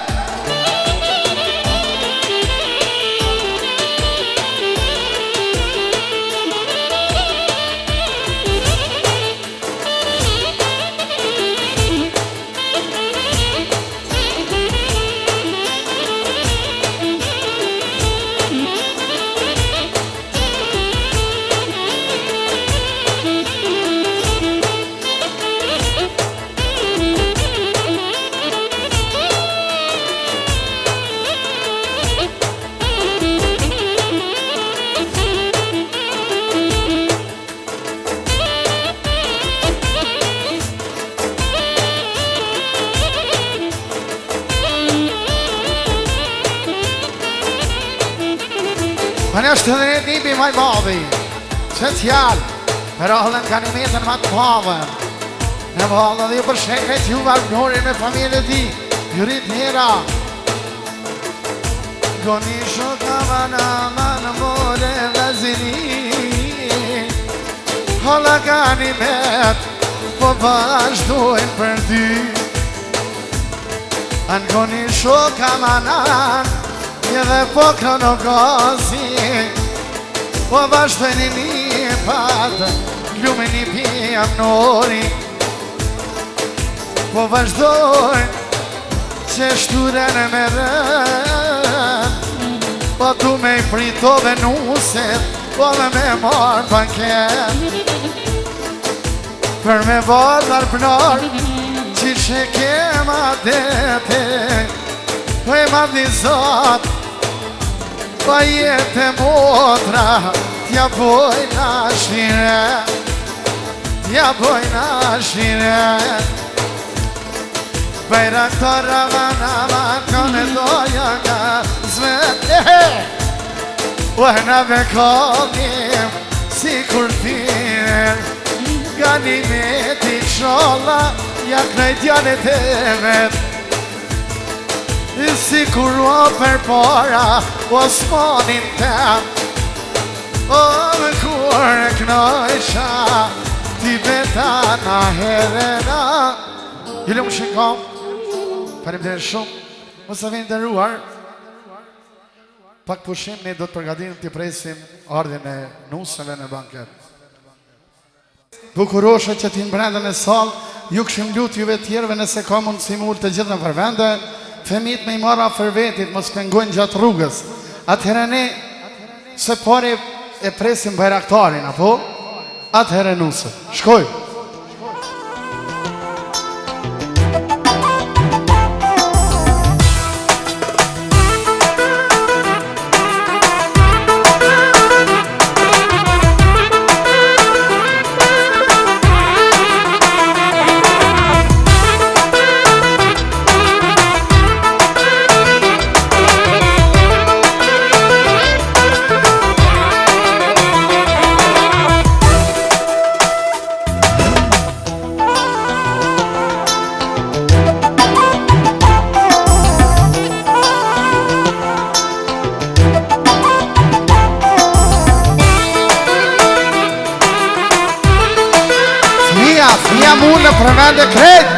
Speaker 1: Për është të dhe nipi maj madhi, special, për halën Ganimetin më të madhe. Në valë dhe ju përsheket ju armënorin me familje ti, jurit njera. Goni shoka mana more vazini, halë Ganimet, po vazhdojnë për ty. Në goni shoka manan, edhe po kronogozi, po vazhdojnë një patë, glume një pijam nori. Po vazhdojnë që shturen e me rën, po tu me i pritove nuset, po dhe me marë banket. Për me vardë arpënar, që që kema dete, po e madhizat, pa jetë e motra, t'ja bojna shire, t'ja bojna shire. Bajraktar aman, kone doja ka zvet, Uehna me kallim, si kur tiner, Ganimeti sholla, jak nëjt janet e vet. Si kur o për para, Osmanin tem, o me kur e knojsha, ti beta na herena. Jile më shikam, parim dhe shumë, mos të vinë dëruar, pak pushim ne do të përgatim të presim ardhin e nusëve në banket. Bukuroshe që t'in brenda në salë, ju këshim lutë juve tjerve nëse ka mundësi mullë të gjithë në përvende, femit me i marra për vetit, mos pengojnë gjatë rrugës. Atëherë ne, se pare e presim bajraktarin, apo? Atëherë nusë. Shkoj! Mia mune për vende krejt.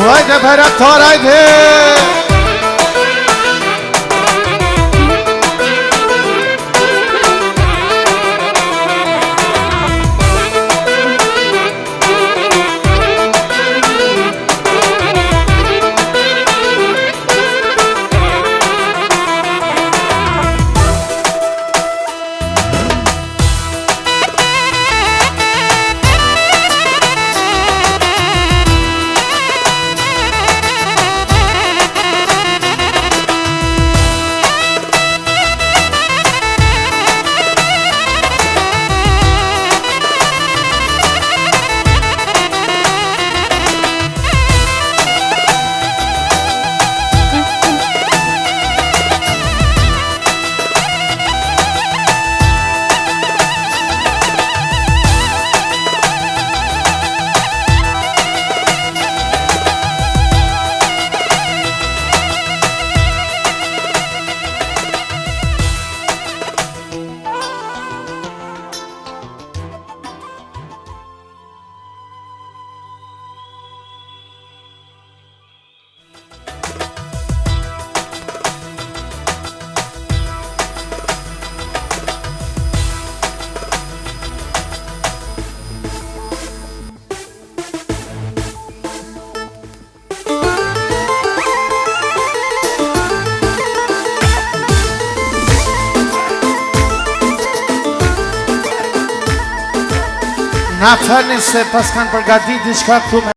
Speaker 1: Hajde bajraktar, hajde! Na falni se pas kanë përgatit diçka këtu me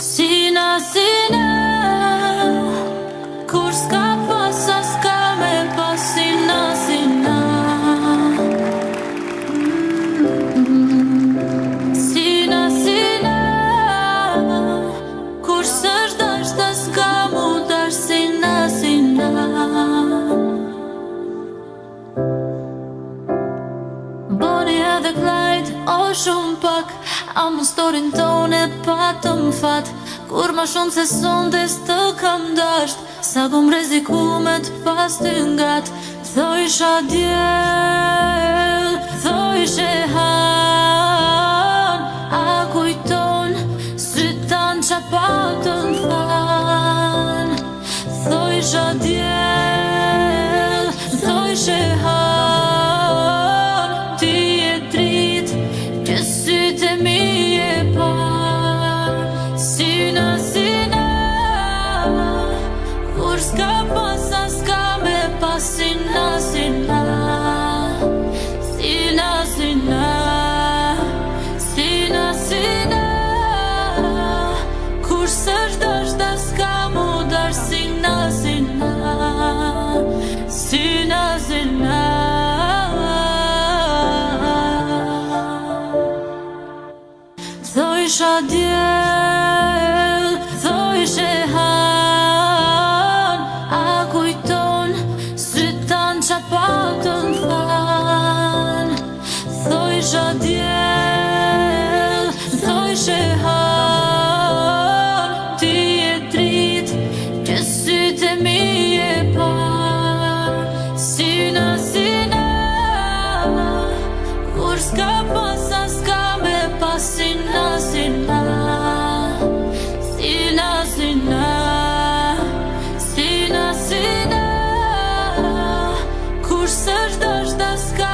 Speaker 2: Sina, sina, kur s'ka pas as s'ka me pas. Sina, sina, sina, sina, kur s'është dasht as s'ka mu dash. Sina, sina, boni edhe klajt o shumë pak, a mu storin tone patëm fat. Kur ma shumë se sonde s'të kam dasht, sa kom reziku me t'pas ty ngat. Thojsha djel, thojshe han, a kujton sytan qa patëm fan. Thojsha djel, thojshe han, ti e drit që sytë mi e pan. Sina, sina, kur s'ka pas as s'ka me pas. Sina, sina, sina, sina, sina, sina, kur s'është dasht as s'ka mu dash. Sina, sina, sina, sina, thojsha djel, thojshe han, a kujton sytan qa patën fan. Thojsha djel, thojshe han, ti e drit që sytë mi e pan. Sina, sina, kur s'ka pas as s'ka me pas. Sina, sina, sina, sina, sina, sina, kur s'është dasht as s'ka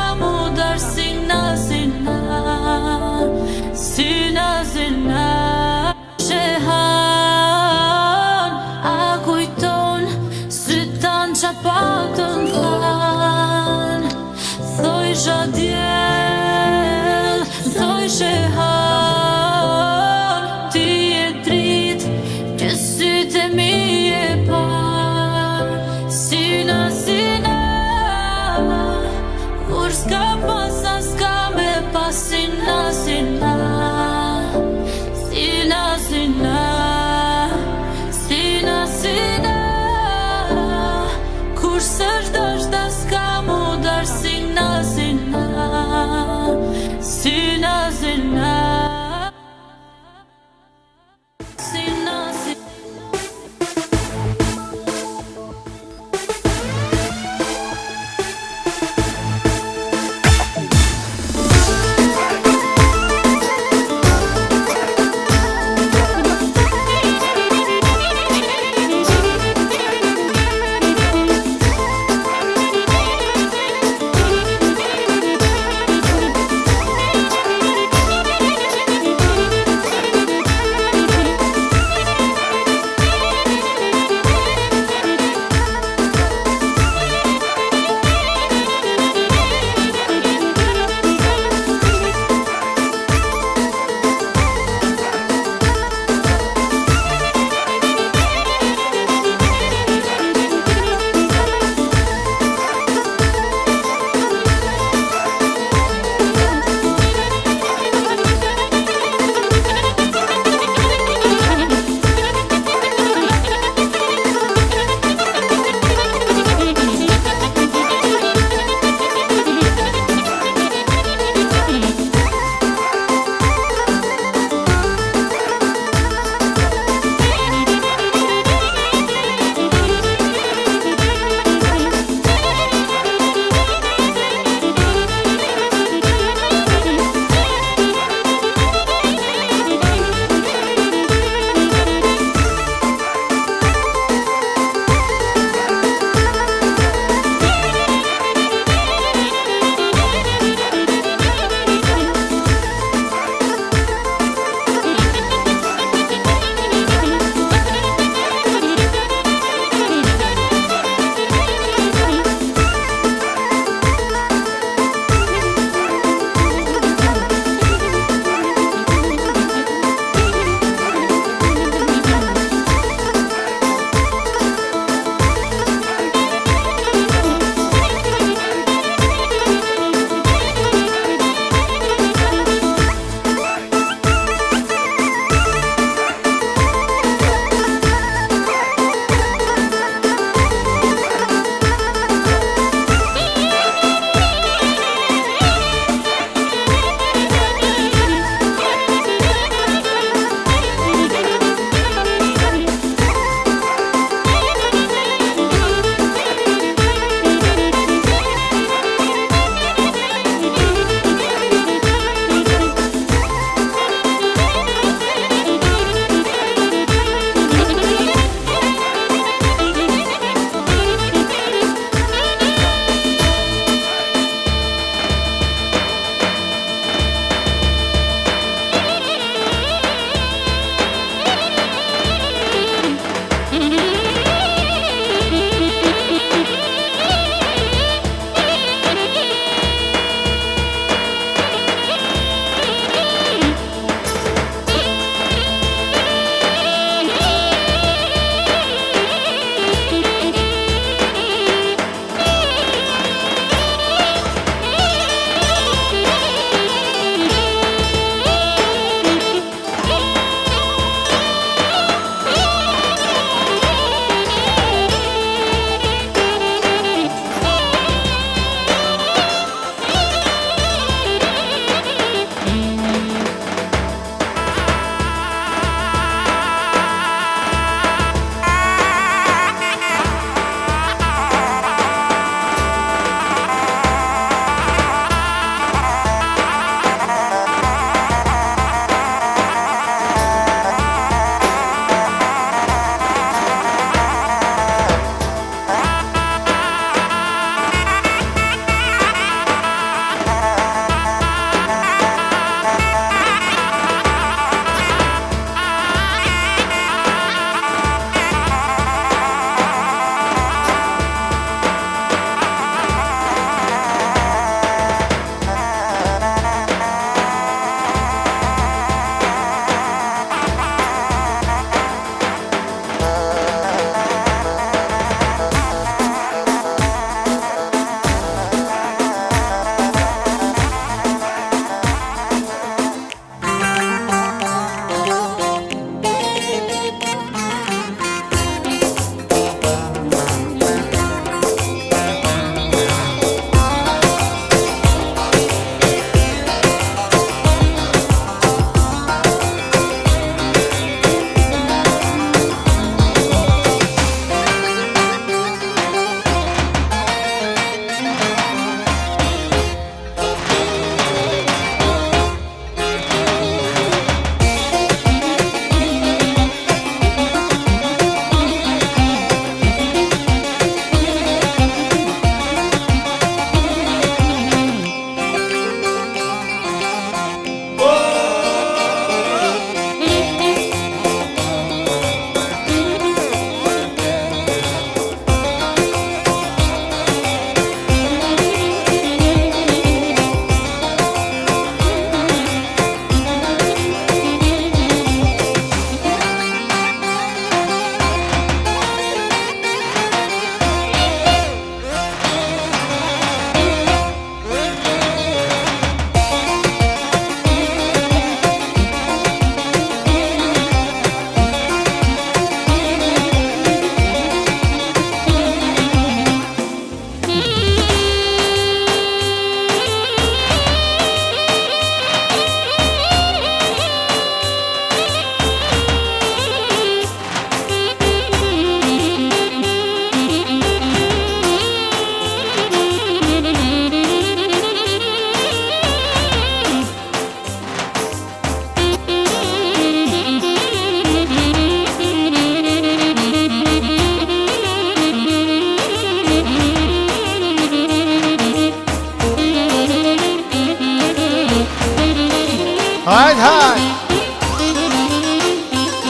Speaker 1: Hajt, hajt.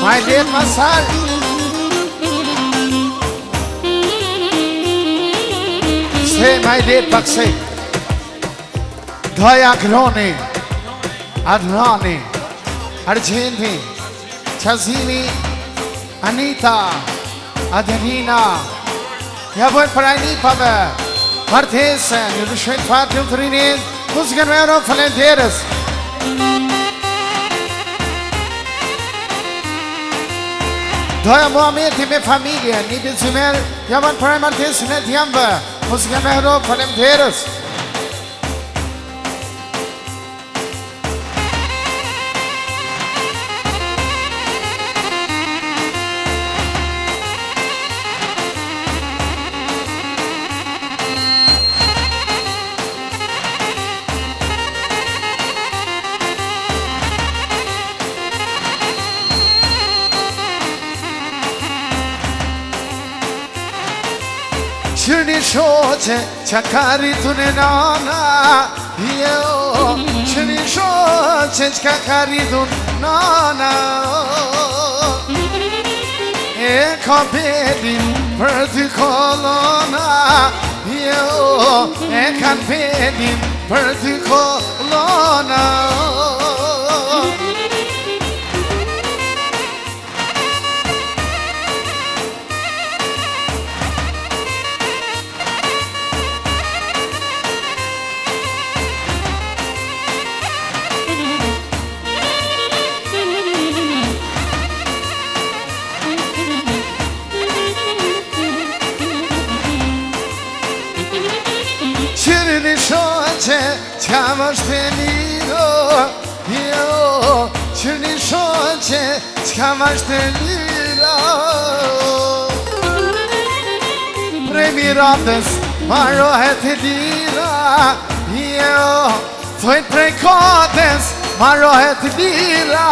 Speaker 1: Maj let ma sal. Se maj let pak se. Doja Groni, Adnani, Argenti, Qazini, Anita, Adelina. Ja vojnë për ajnipave, Martesen, ju të shojnë fatë të rinit, muzikën me euro falenderës. Doja Muhameti me familje, një bitë zymel, ja vojnë për ajnë Martesen e t'jambë, muzikën me euro falenderës. Qërni shoqe qa ka rritu në nana, jo, qërni shoqe qa ka rritu në nana, e ka bedin për dy kolona, jo, e kan bedin për dy kolona. Qërni shoqe qa më shteliro, jo, qërni shoqe qa më shteliro. Prej miratës marohet e lira, jo, thojnë prej kodës marohet e lira.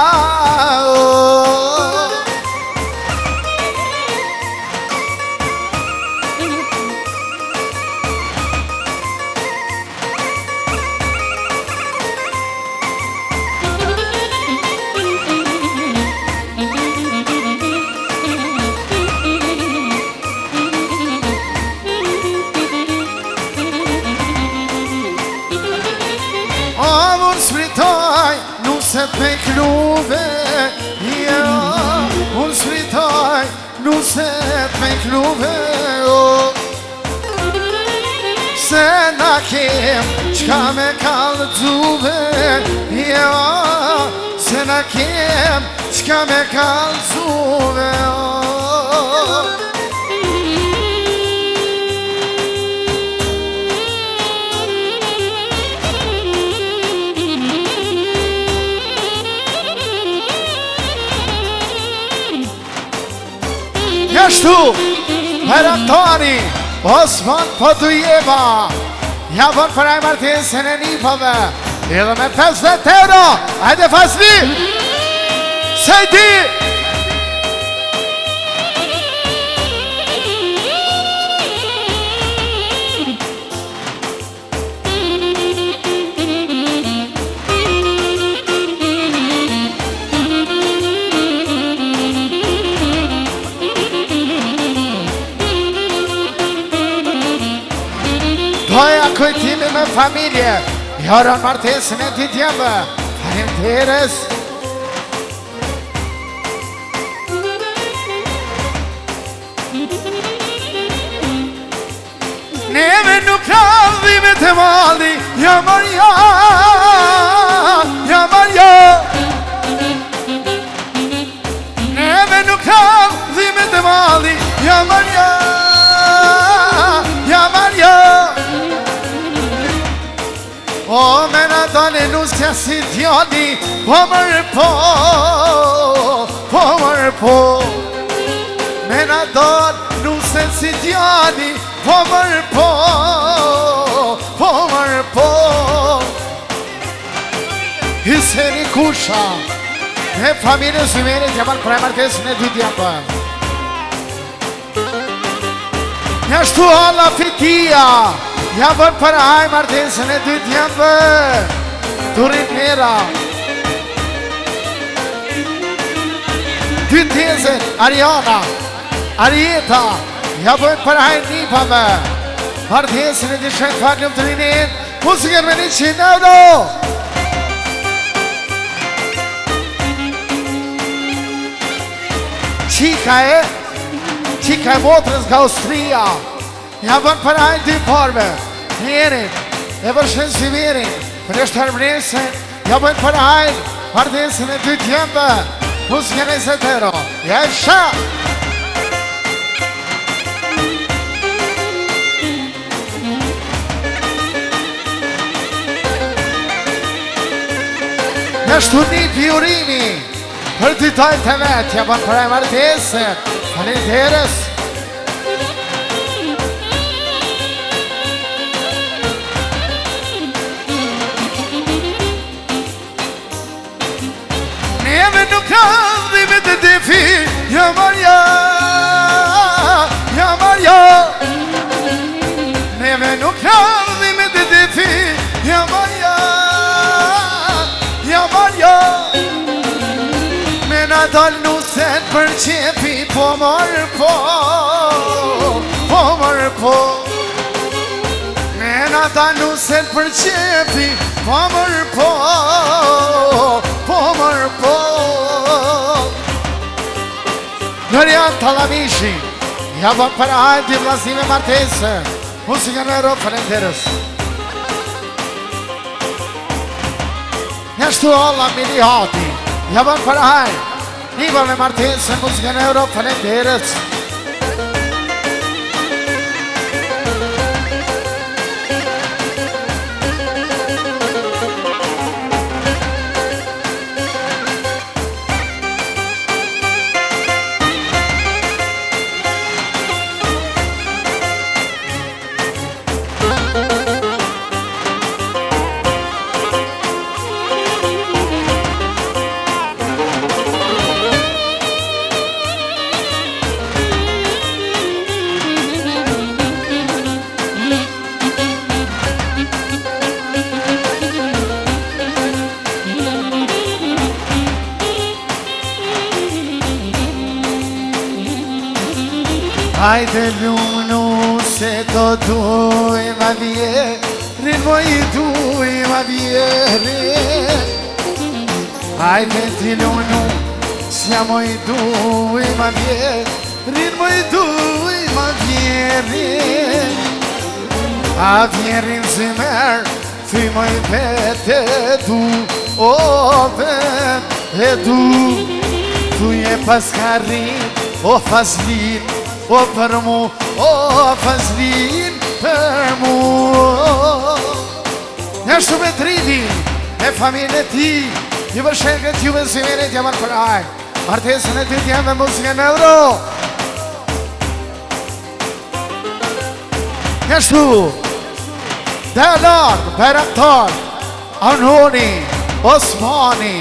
Speaker 1: Se pe kluve, jo, unë sfritoj, nuk se pe kluve, se na kem qka me kallëzuve, jo, se na kem qka me kallëzuve, Jashtu, për aktari, Osman Podujeva, ja vën për ajë Martesen e nipave, edhe me 50 euro, hajde Fasli, sejti! Doja kujtimi me familje, Joron Martesen e ti t'jambë, falenderës. Neve nuk radhime të malli, ja Marja, ja Marja. Neve nuk radhime të malli, ja Marja, ja Marja. O mena dole nusja si djoni, po mërë po, po mërë po. Mena dole nusja si djoni, po mërë po, po mërë po. Hiseni kusha, e familje Symerit jaman për Martesen e dy t'jambë. Jashtu alla fitia, ja vën për ajë Martesen e dy t'jambë, Turin Mera. Tezën, Ariana, Arieta, ja bëjnë për hajnë nipave. Martesin e të shenë fatë të rinin, muzikën me 100 euro. Qika e motrës nga Austria, ja bëjnë për hajnë dy parve. Njerin, e vërshën si mirin, për është harmënesën, ja bëjnë për hajnë, Martesin e dy tjembe. Muzikën e 20 euro, ja e shë. Nështu një pjurimi, për dy tajnë të vetë, ja bënë për e Martesin, faleminderit. Neve nuk radhime të defi, ja Marja, ja Marja. Neve nuk radhime të defi, ja Marja, ja Marja. Me na dal nuset për qepi, po marë po, po marë po. Me na dal nuset për qepi, po marë po, po marë po. Nërjan Talamishi, ja bën për hajnë të vlasime Martesën, muzikën e Europë faleminderit. Njështu alla Mili Hati, ja bën për hajnë, nipa me Martesën, muzikën e Europë faleminderit. Hajde lunu se to duj ma vjerin, moj duj ma vjerin. Hajde ti lunu se moj duj ma vjerin, moj duj ma vjerin. A vjerin zimer, ty moj vete du, o vete du. Tu je paskarin, o fazlin, o për mu, o fazlin për mu. Njështu me tridi, me familje ti, ju vërshengët ju vëzimenit jamar për ajë. Martesën e ty t'jem dhe muzikën e Euro. Njështu, Delard, Beraktar, Anoni, Osmani,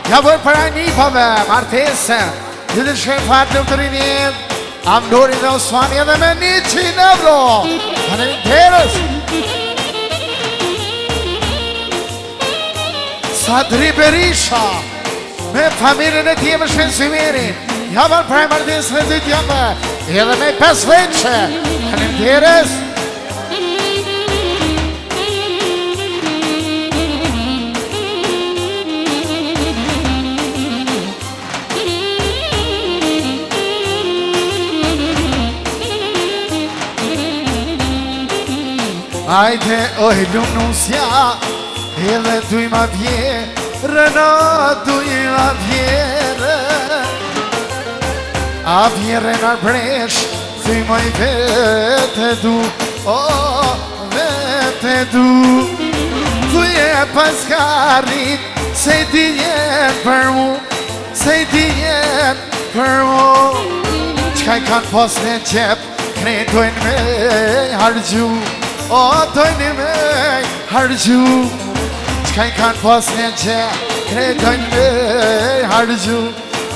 Speaker 1: ja bërë për ajë nipave, Martesën, ju të shkën fatë në të rinjen, Amdori dhe Osmani edhe me 100 euro. Faleminderit. Sadri Berisha, me familjen e tij me Shënsimerin, ja bën për Martesën e dy tjembe, edhe me 5 veçe. Faleminderit. Hajde oj lumnusja, edhe duj ma vjerë, duj ma vjerë. A vjerë në bresh, thy moj vete du, o vete du. Thuj e paskarit, se ti jetë për mu, se ti jetë për mu. Qka i kanë pos në qep, kretojnë me hargju, o dojnë me hargju. Qka i kanë pos në qep, kretojnë me hargju,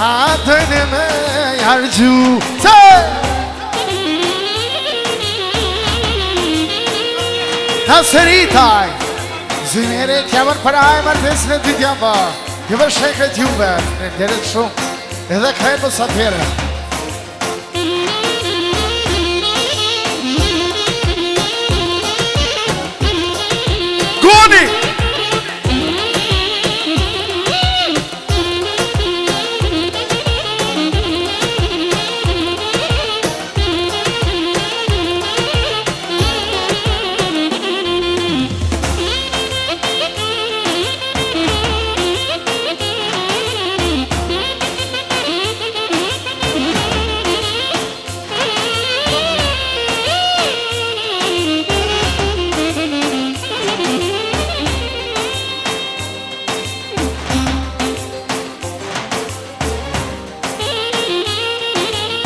Speaker 1: a dojnë me hargju. Naseritaj, Zymerit jamër për ajë Martesën e dy tjamba, ju vërshekët juve, në derit shumë. Edhe krejpës atyre. Goni!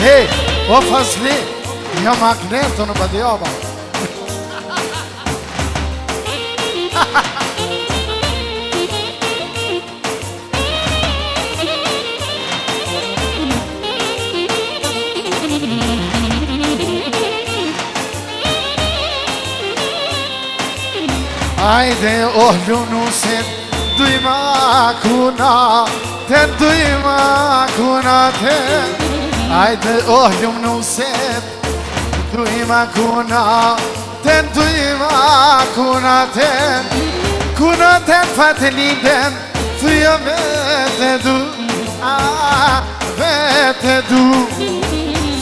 Speaker 1: Hey, o Fazli, jo magneto në badioba. Ajde o lunusit, dujma kuna, ten dujma kuna ten. Ajde oh lunusit, dujma kuna, ten dujma kuna ten. Kuna ten fatelinden, thuja vete du, vete du.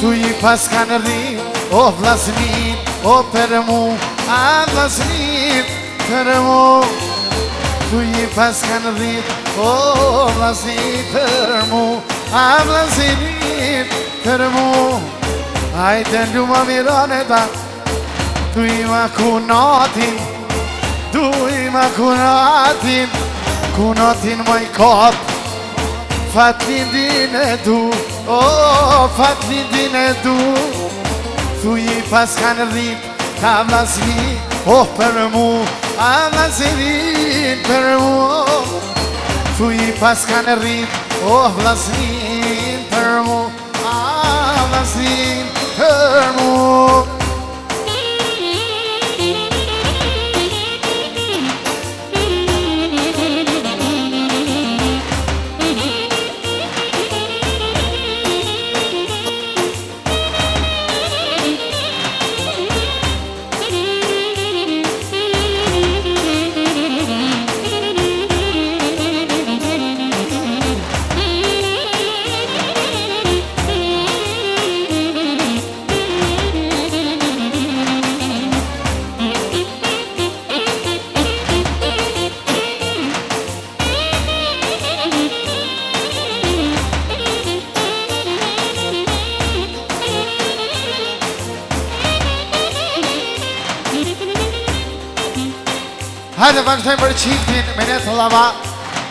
Speaker 1: Thuji pas kanë rrit, o vlasnit, o për mu, vlasnit për mu. Thuji pas kanë rrit, o vlasnit për mu, vlasnit për mu. Ajde luma mirane da, dujma kunatin, dujma kunatin, kunatin maj kap, fatlindin e du, o fatlindin e du. Thuji pas kanë rrit, ka vlasnit, oh për mu, vlasnit për mu. Thuji pas kanë rrit, oh vlasnit për mu, vlasnit për mu. Hajde vazhdojmë për qiftin me ne të lava.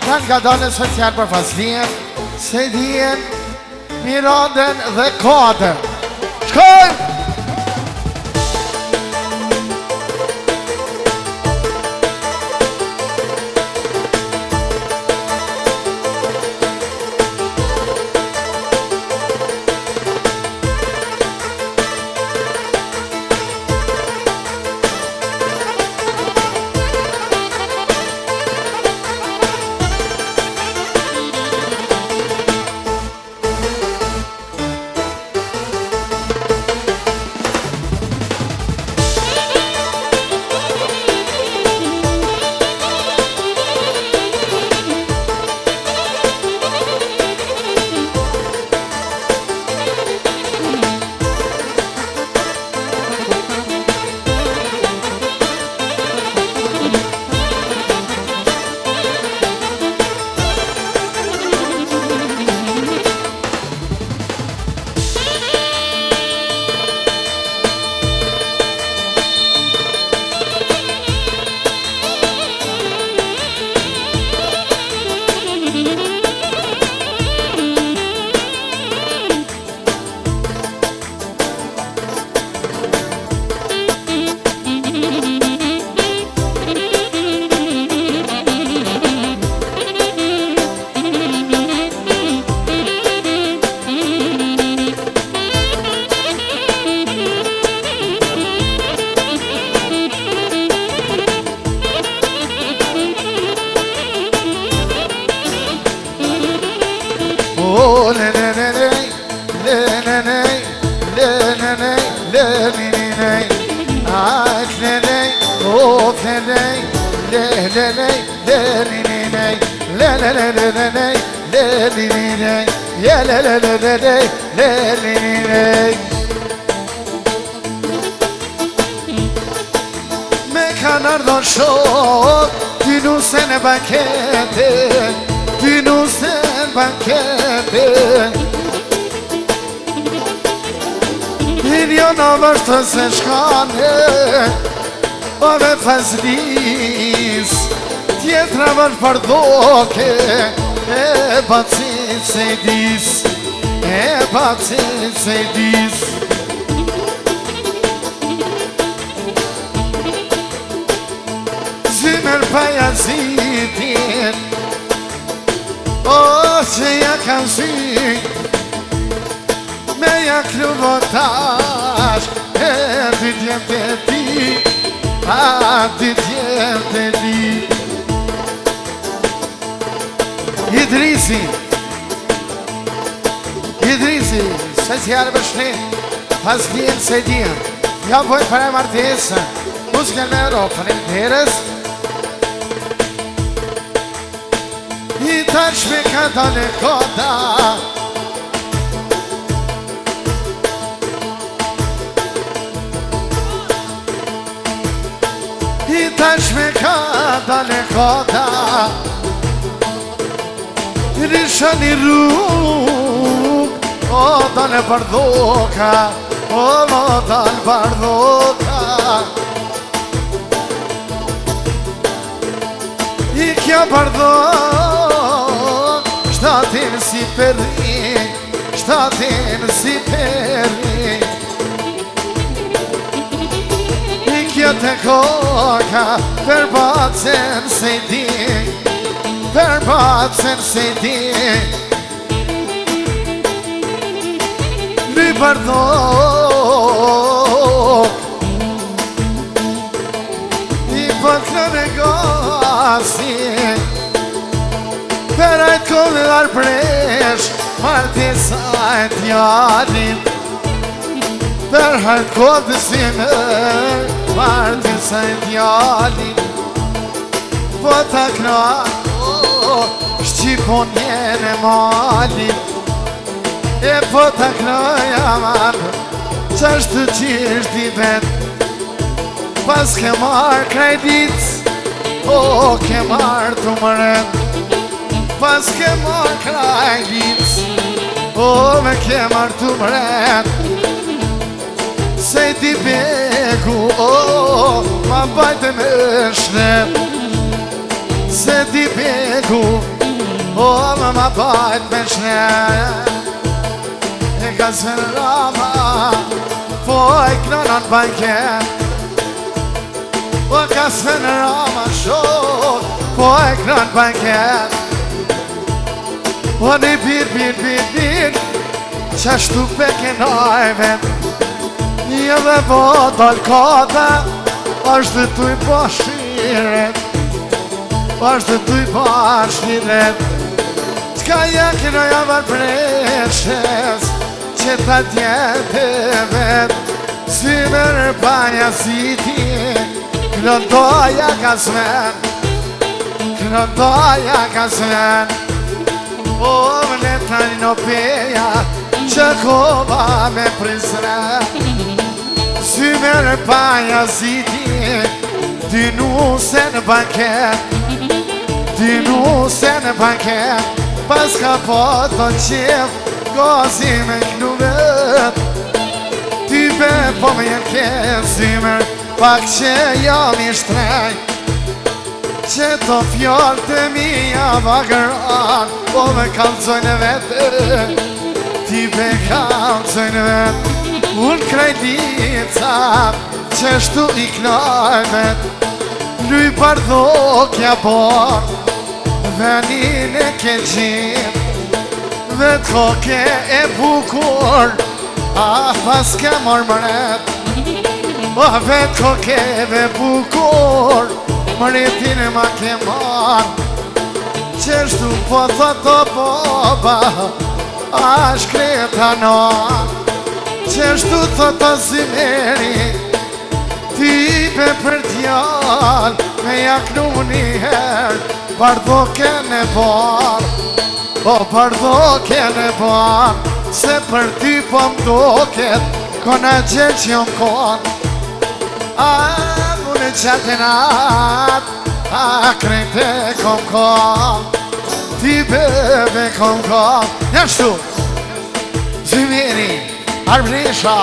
Speaker 1: Kanë nga dole special për Fazlien, Sedien, Miradën dhe Kodën. Shkojmë! Me kanë ardhur shok, ty nuse në bankete, ty nuse në bankete. Një në vështë se shkane, ove fazlis, tjetra vërë për doke, e bacit se dis, e bacit se dis. Zymer pajazitin, o që ja kanë zyt, me ja klubotash, e dy djem të ti, a dy djem të ti. Idrisi, se t'jarë bëshni, pas vjen se djem, ja bojnë për e martesën, muzikën me Europën e deres. I tash me ka dole kota, I tash me ka dole kota, Risha një rrug, o dole bardoka, o dole bardoka. I kja bardok, shtatin si perri, shtatin si perri. I kja të koka, përbacen se di, përbacen se di. Ny bardok, I pot në negasi, per ajt kodë dhe arpresh, martesa e t'jalin. Per ajt kodë si mër, martesa e t'jalin. Po ta knako, shqipon njene malin. E po ta knoja marë, qashtë të qisht i vet. Pas ke marë kredit, o ke marë të mëret. Pas ke marë kredit, o me ke marë të mëret. Se ti begu, o ma bajtë me shnet. Se ti begu, o ma bajtë me shnet. E ka se në rama, po e knonan banket. O ka se në rama shok, po e kran banket. O një bir, qashtu peke najven. Një dhe vodal kata, është të i bashiret. Është të i bashiret. Qka jake në javar preshes, që ta tjetë vet. Si mërë banja si ti, Këndoja ka smen, këndoja ka smen. O më letani në peja, që kova me prisre. Sy me rëpaja ziti, dy nuse në banket, dy nuse në banket. Pas ka po të qef, gozi me knuvet. Ty be po me jake zymer, pak që jam I shtrejt, që të fjallë të mija vagëran, po me kalzojnë vetë, ti be kalzojnë vetë. Unë krejtica, që shtu I knaj vetë, luj bardokja por, venin e ke gjim, vetë koke e bukur, pas ke mormëret. O vetë kokeve bukur, mëritin ma ke marë. Qeshtu po thotë boba, a shkreta në. Qeshtu thotë zimeri, Tipe për djall me jaknu njëherë Bardho kene bar O bardho kene bar Se për ty po m'doket Kona gjelë që jom kon A mune qatë nat A krejte kom kon Ti bebe kom kon Jashtu Zymiri Arbrisha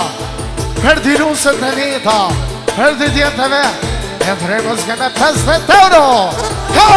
Speaker 1: Për dirusët e vita Për dy djetëve E të remës keme 50 euro Ho!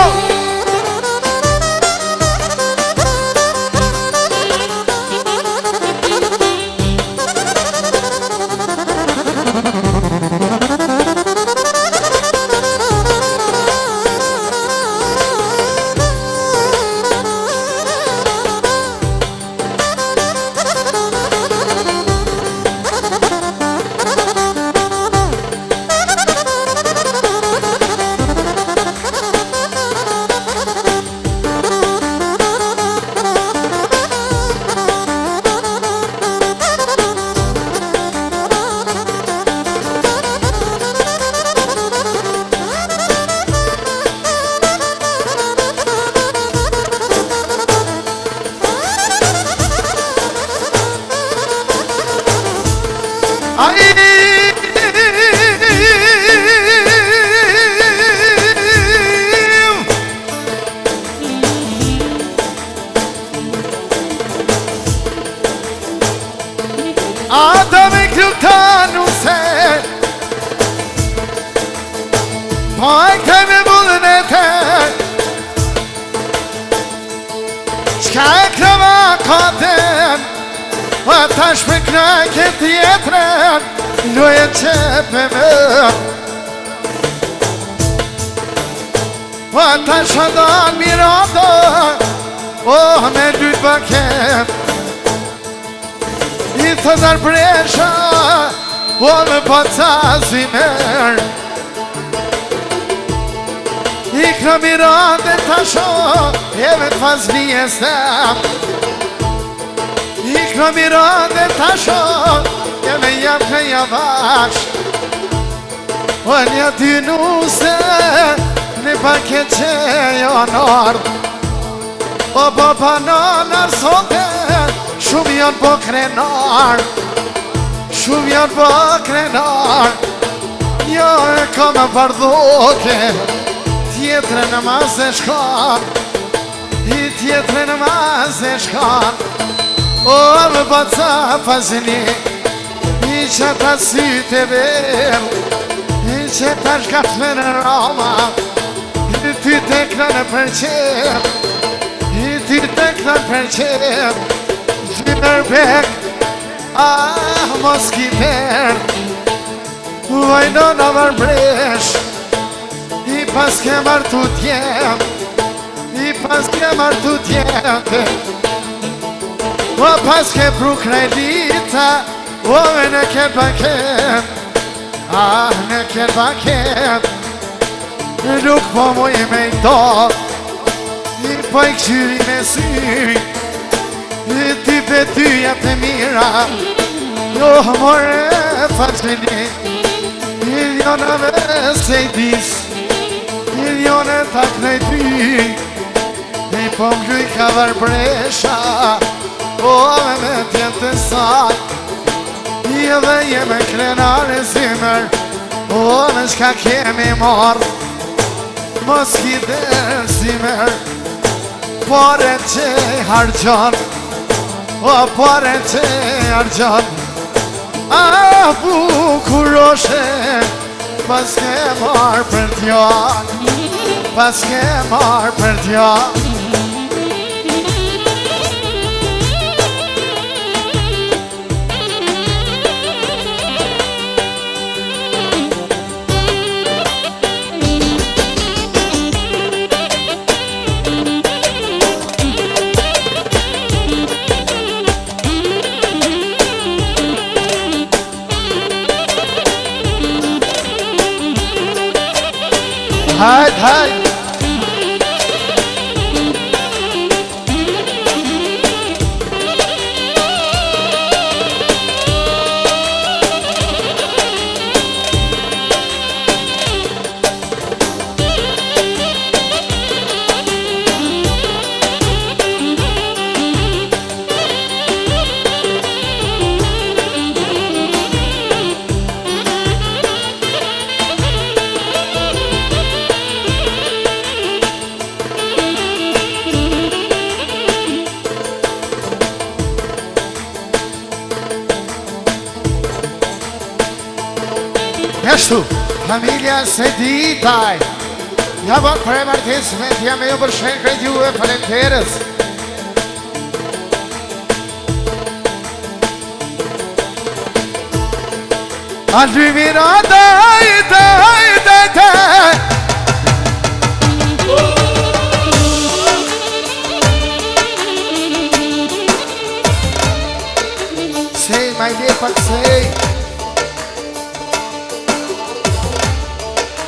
Speaker 1: Tash me knajke tjetren Loje qepe me Tash adan mirada Oh me lyt baket I të darbresha Oh me paca zimer I kna mirade tasho Eve t'fazli e stem I kna mirade tasho Jeme jam ka javash O një dy nuse Në paket që janë ardh O baba nana sote Shumë janë po krenar Shumë janë po krenar Një e ka me bardhoke Tjetre në mazë e shkan I tjetre në mazë e shkan O më baca fazini I që ta syte vel I që ta shkafme në rama I ty tekna në përqep I ty tekna në përqep Gjyër bek Ah, mos ki per Vajno në vërbresh I pas ke martu tjem I pas ke martu tjem O pas ke pru kredita O me në ket paket Ah, në ket paket Nuk po moj me i do I po i këqyri me sy I ty betyja të mira Jo more faqeni Milionave se i dis Milione tak në i ty I po mluj ka varbresha O me tjetë të saj I edhe jeme krenar e zimër O me shka kemi marrë Mos ki der zimër Pare që hargjon O pare që hargjon A bukuroshe Pas ke marrë për t'ja Pas ke marrë për t'ja Hajt, hajt Ashtu, familja se ditaj. Ja bot për e martisme, t'ja me ju përshen krejt juve falenterës. A dy mira, daj. Sej, majde pak sej.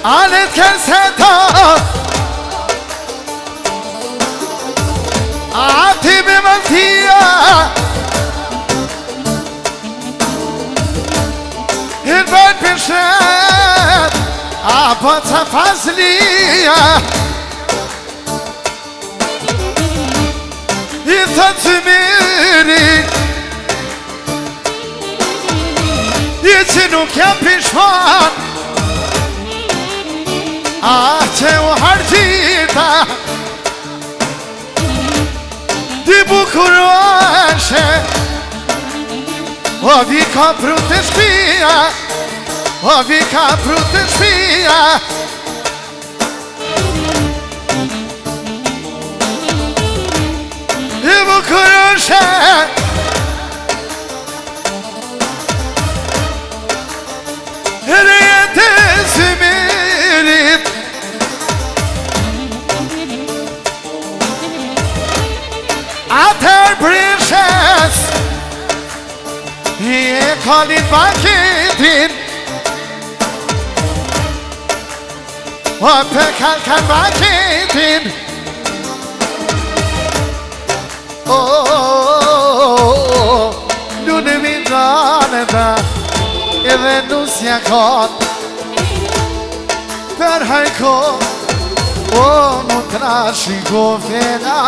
Speaker 1: Alet kën se ta A ti me mëntia Hirë bën përshet A po të fazlia I thënë të miri I që nuk jam pishman A që u hargjita Di bukuroashe O vi ka pru të shpia O vi ka pru të shpia I bukuroashe Rejete zimirit Atër brishes I e kalin bakitin O për kalkan bakitin Në mindane da Edhe nusja kot Për hajko O nuk na shiko fena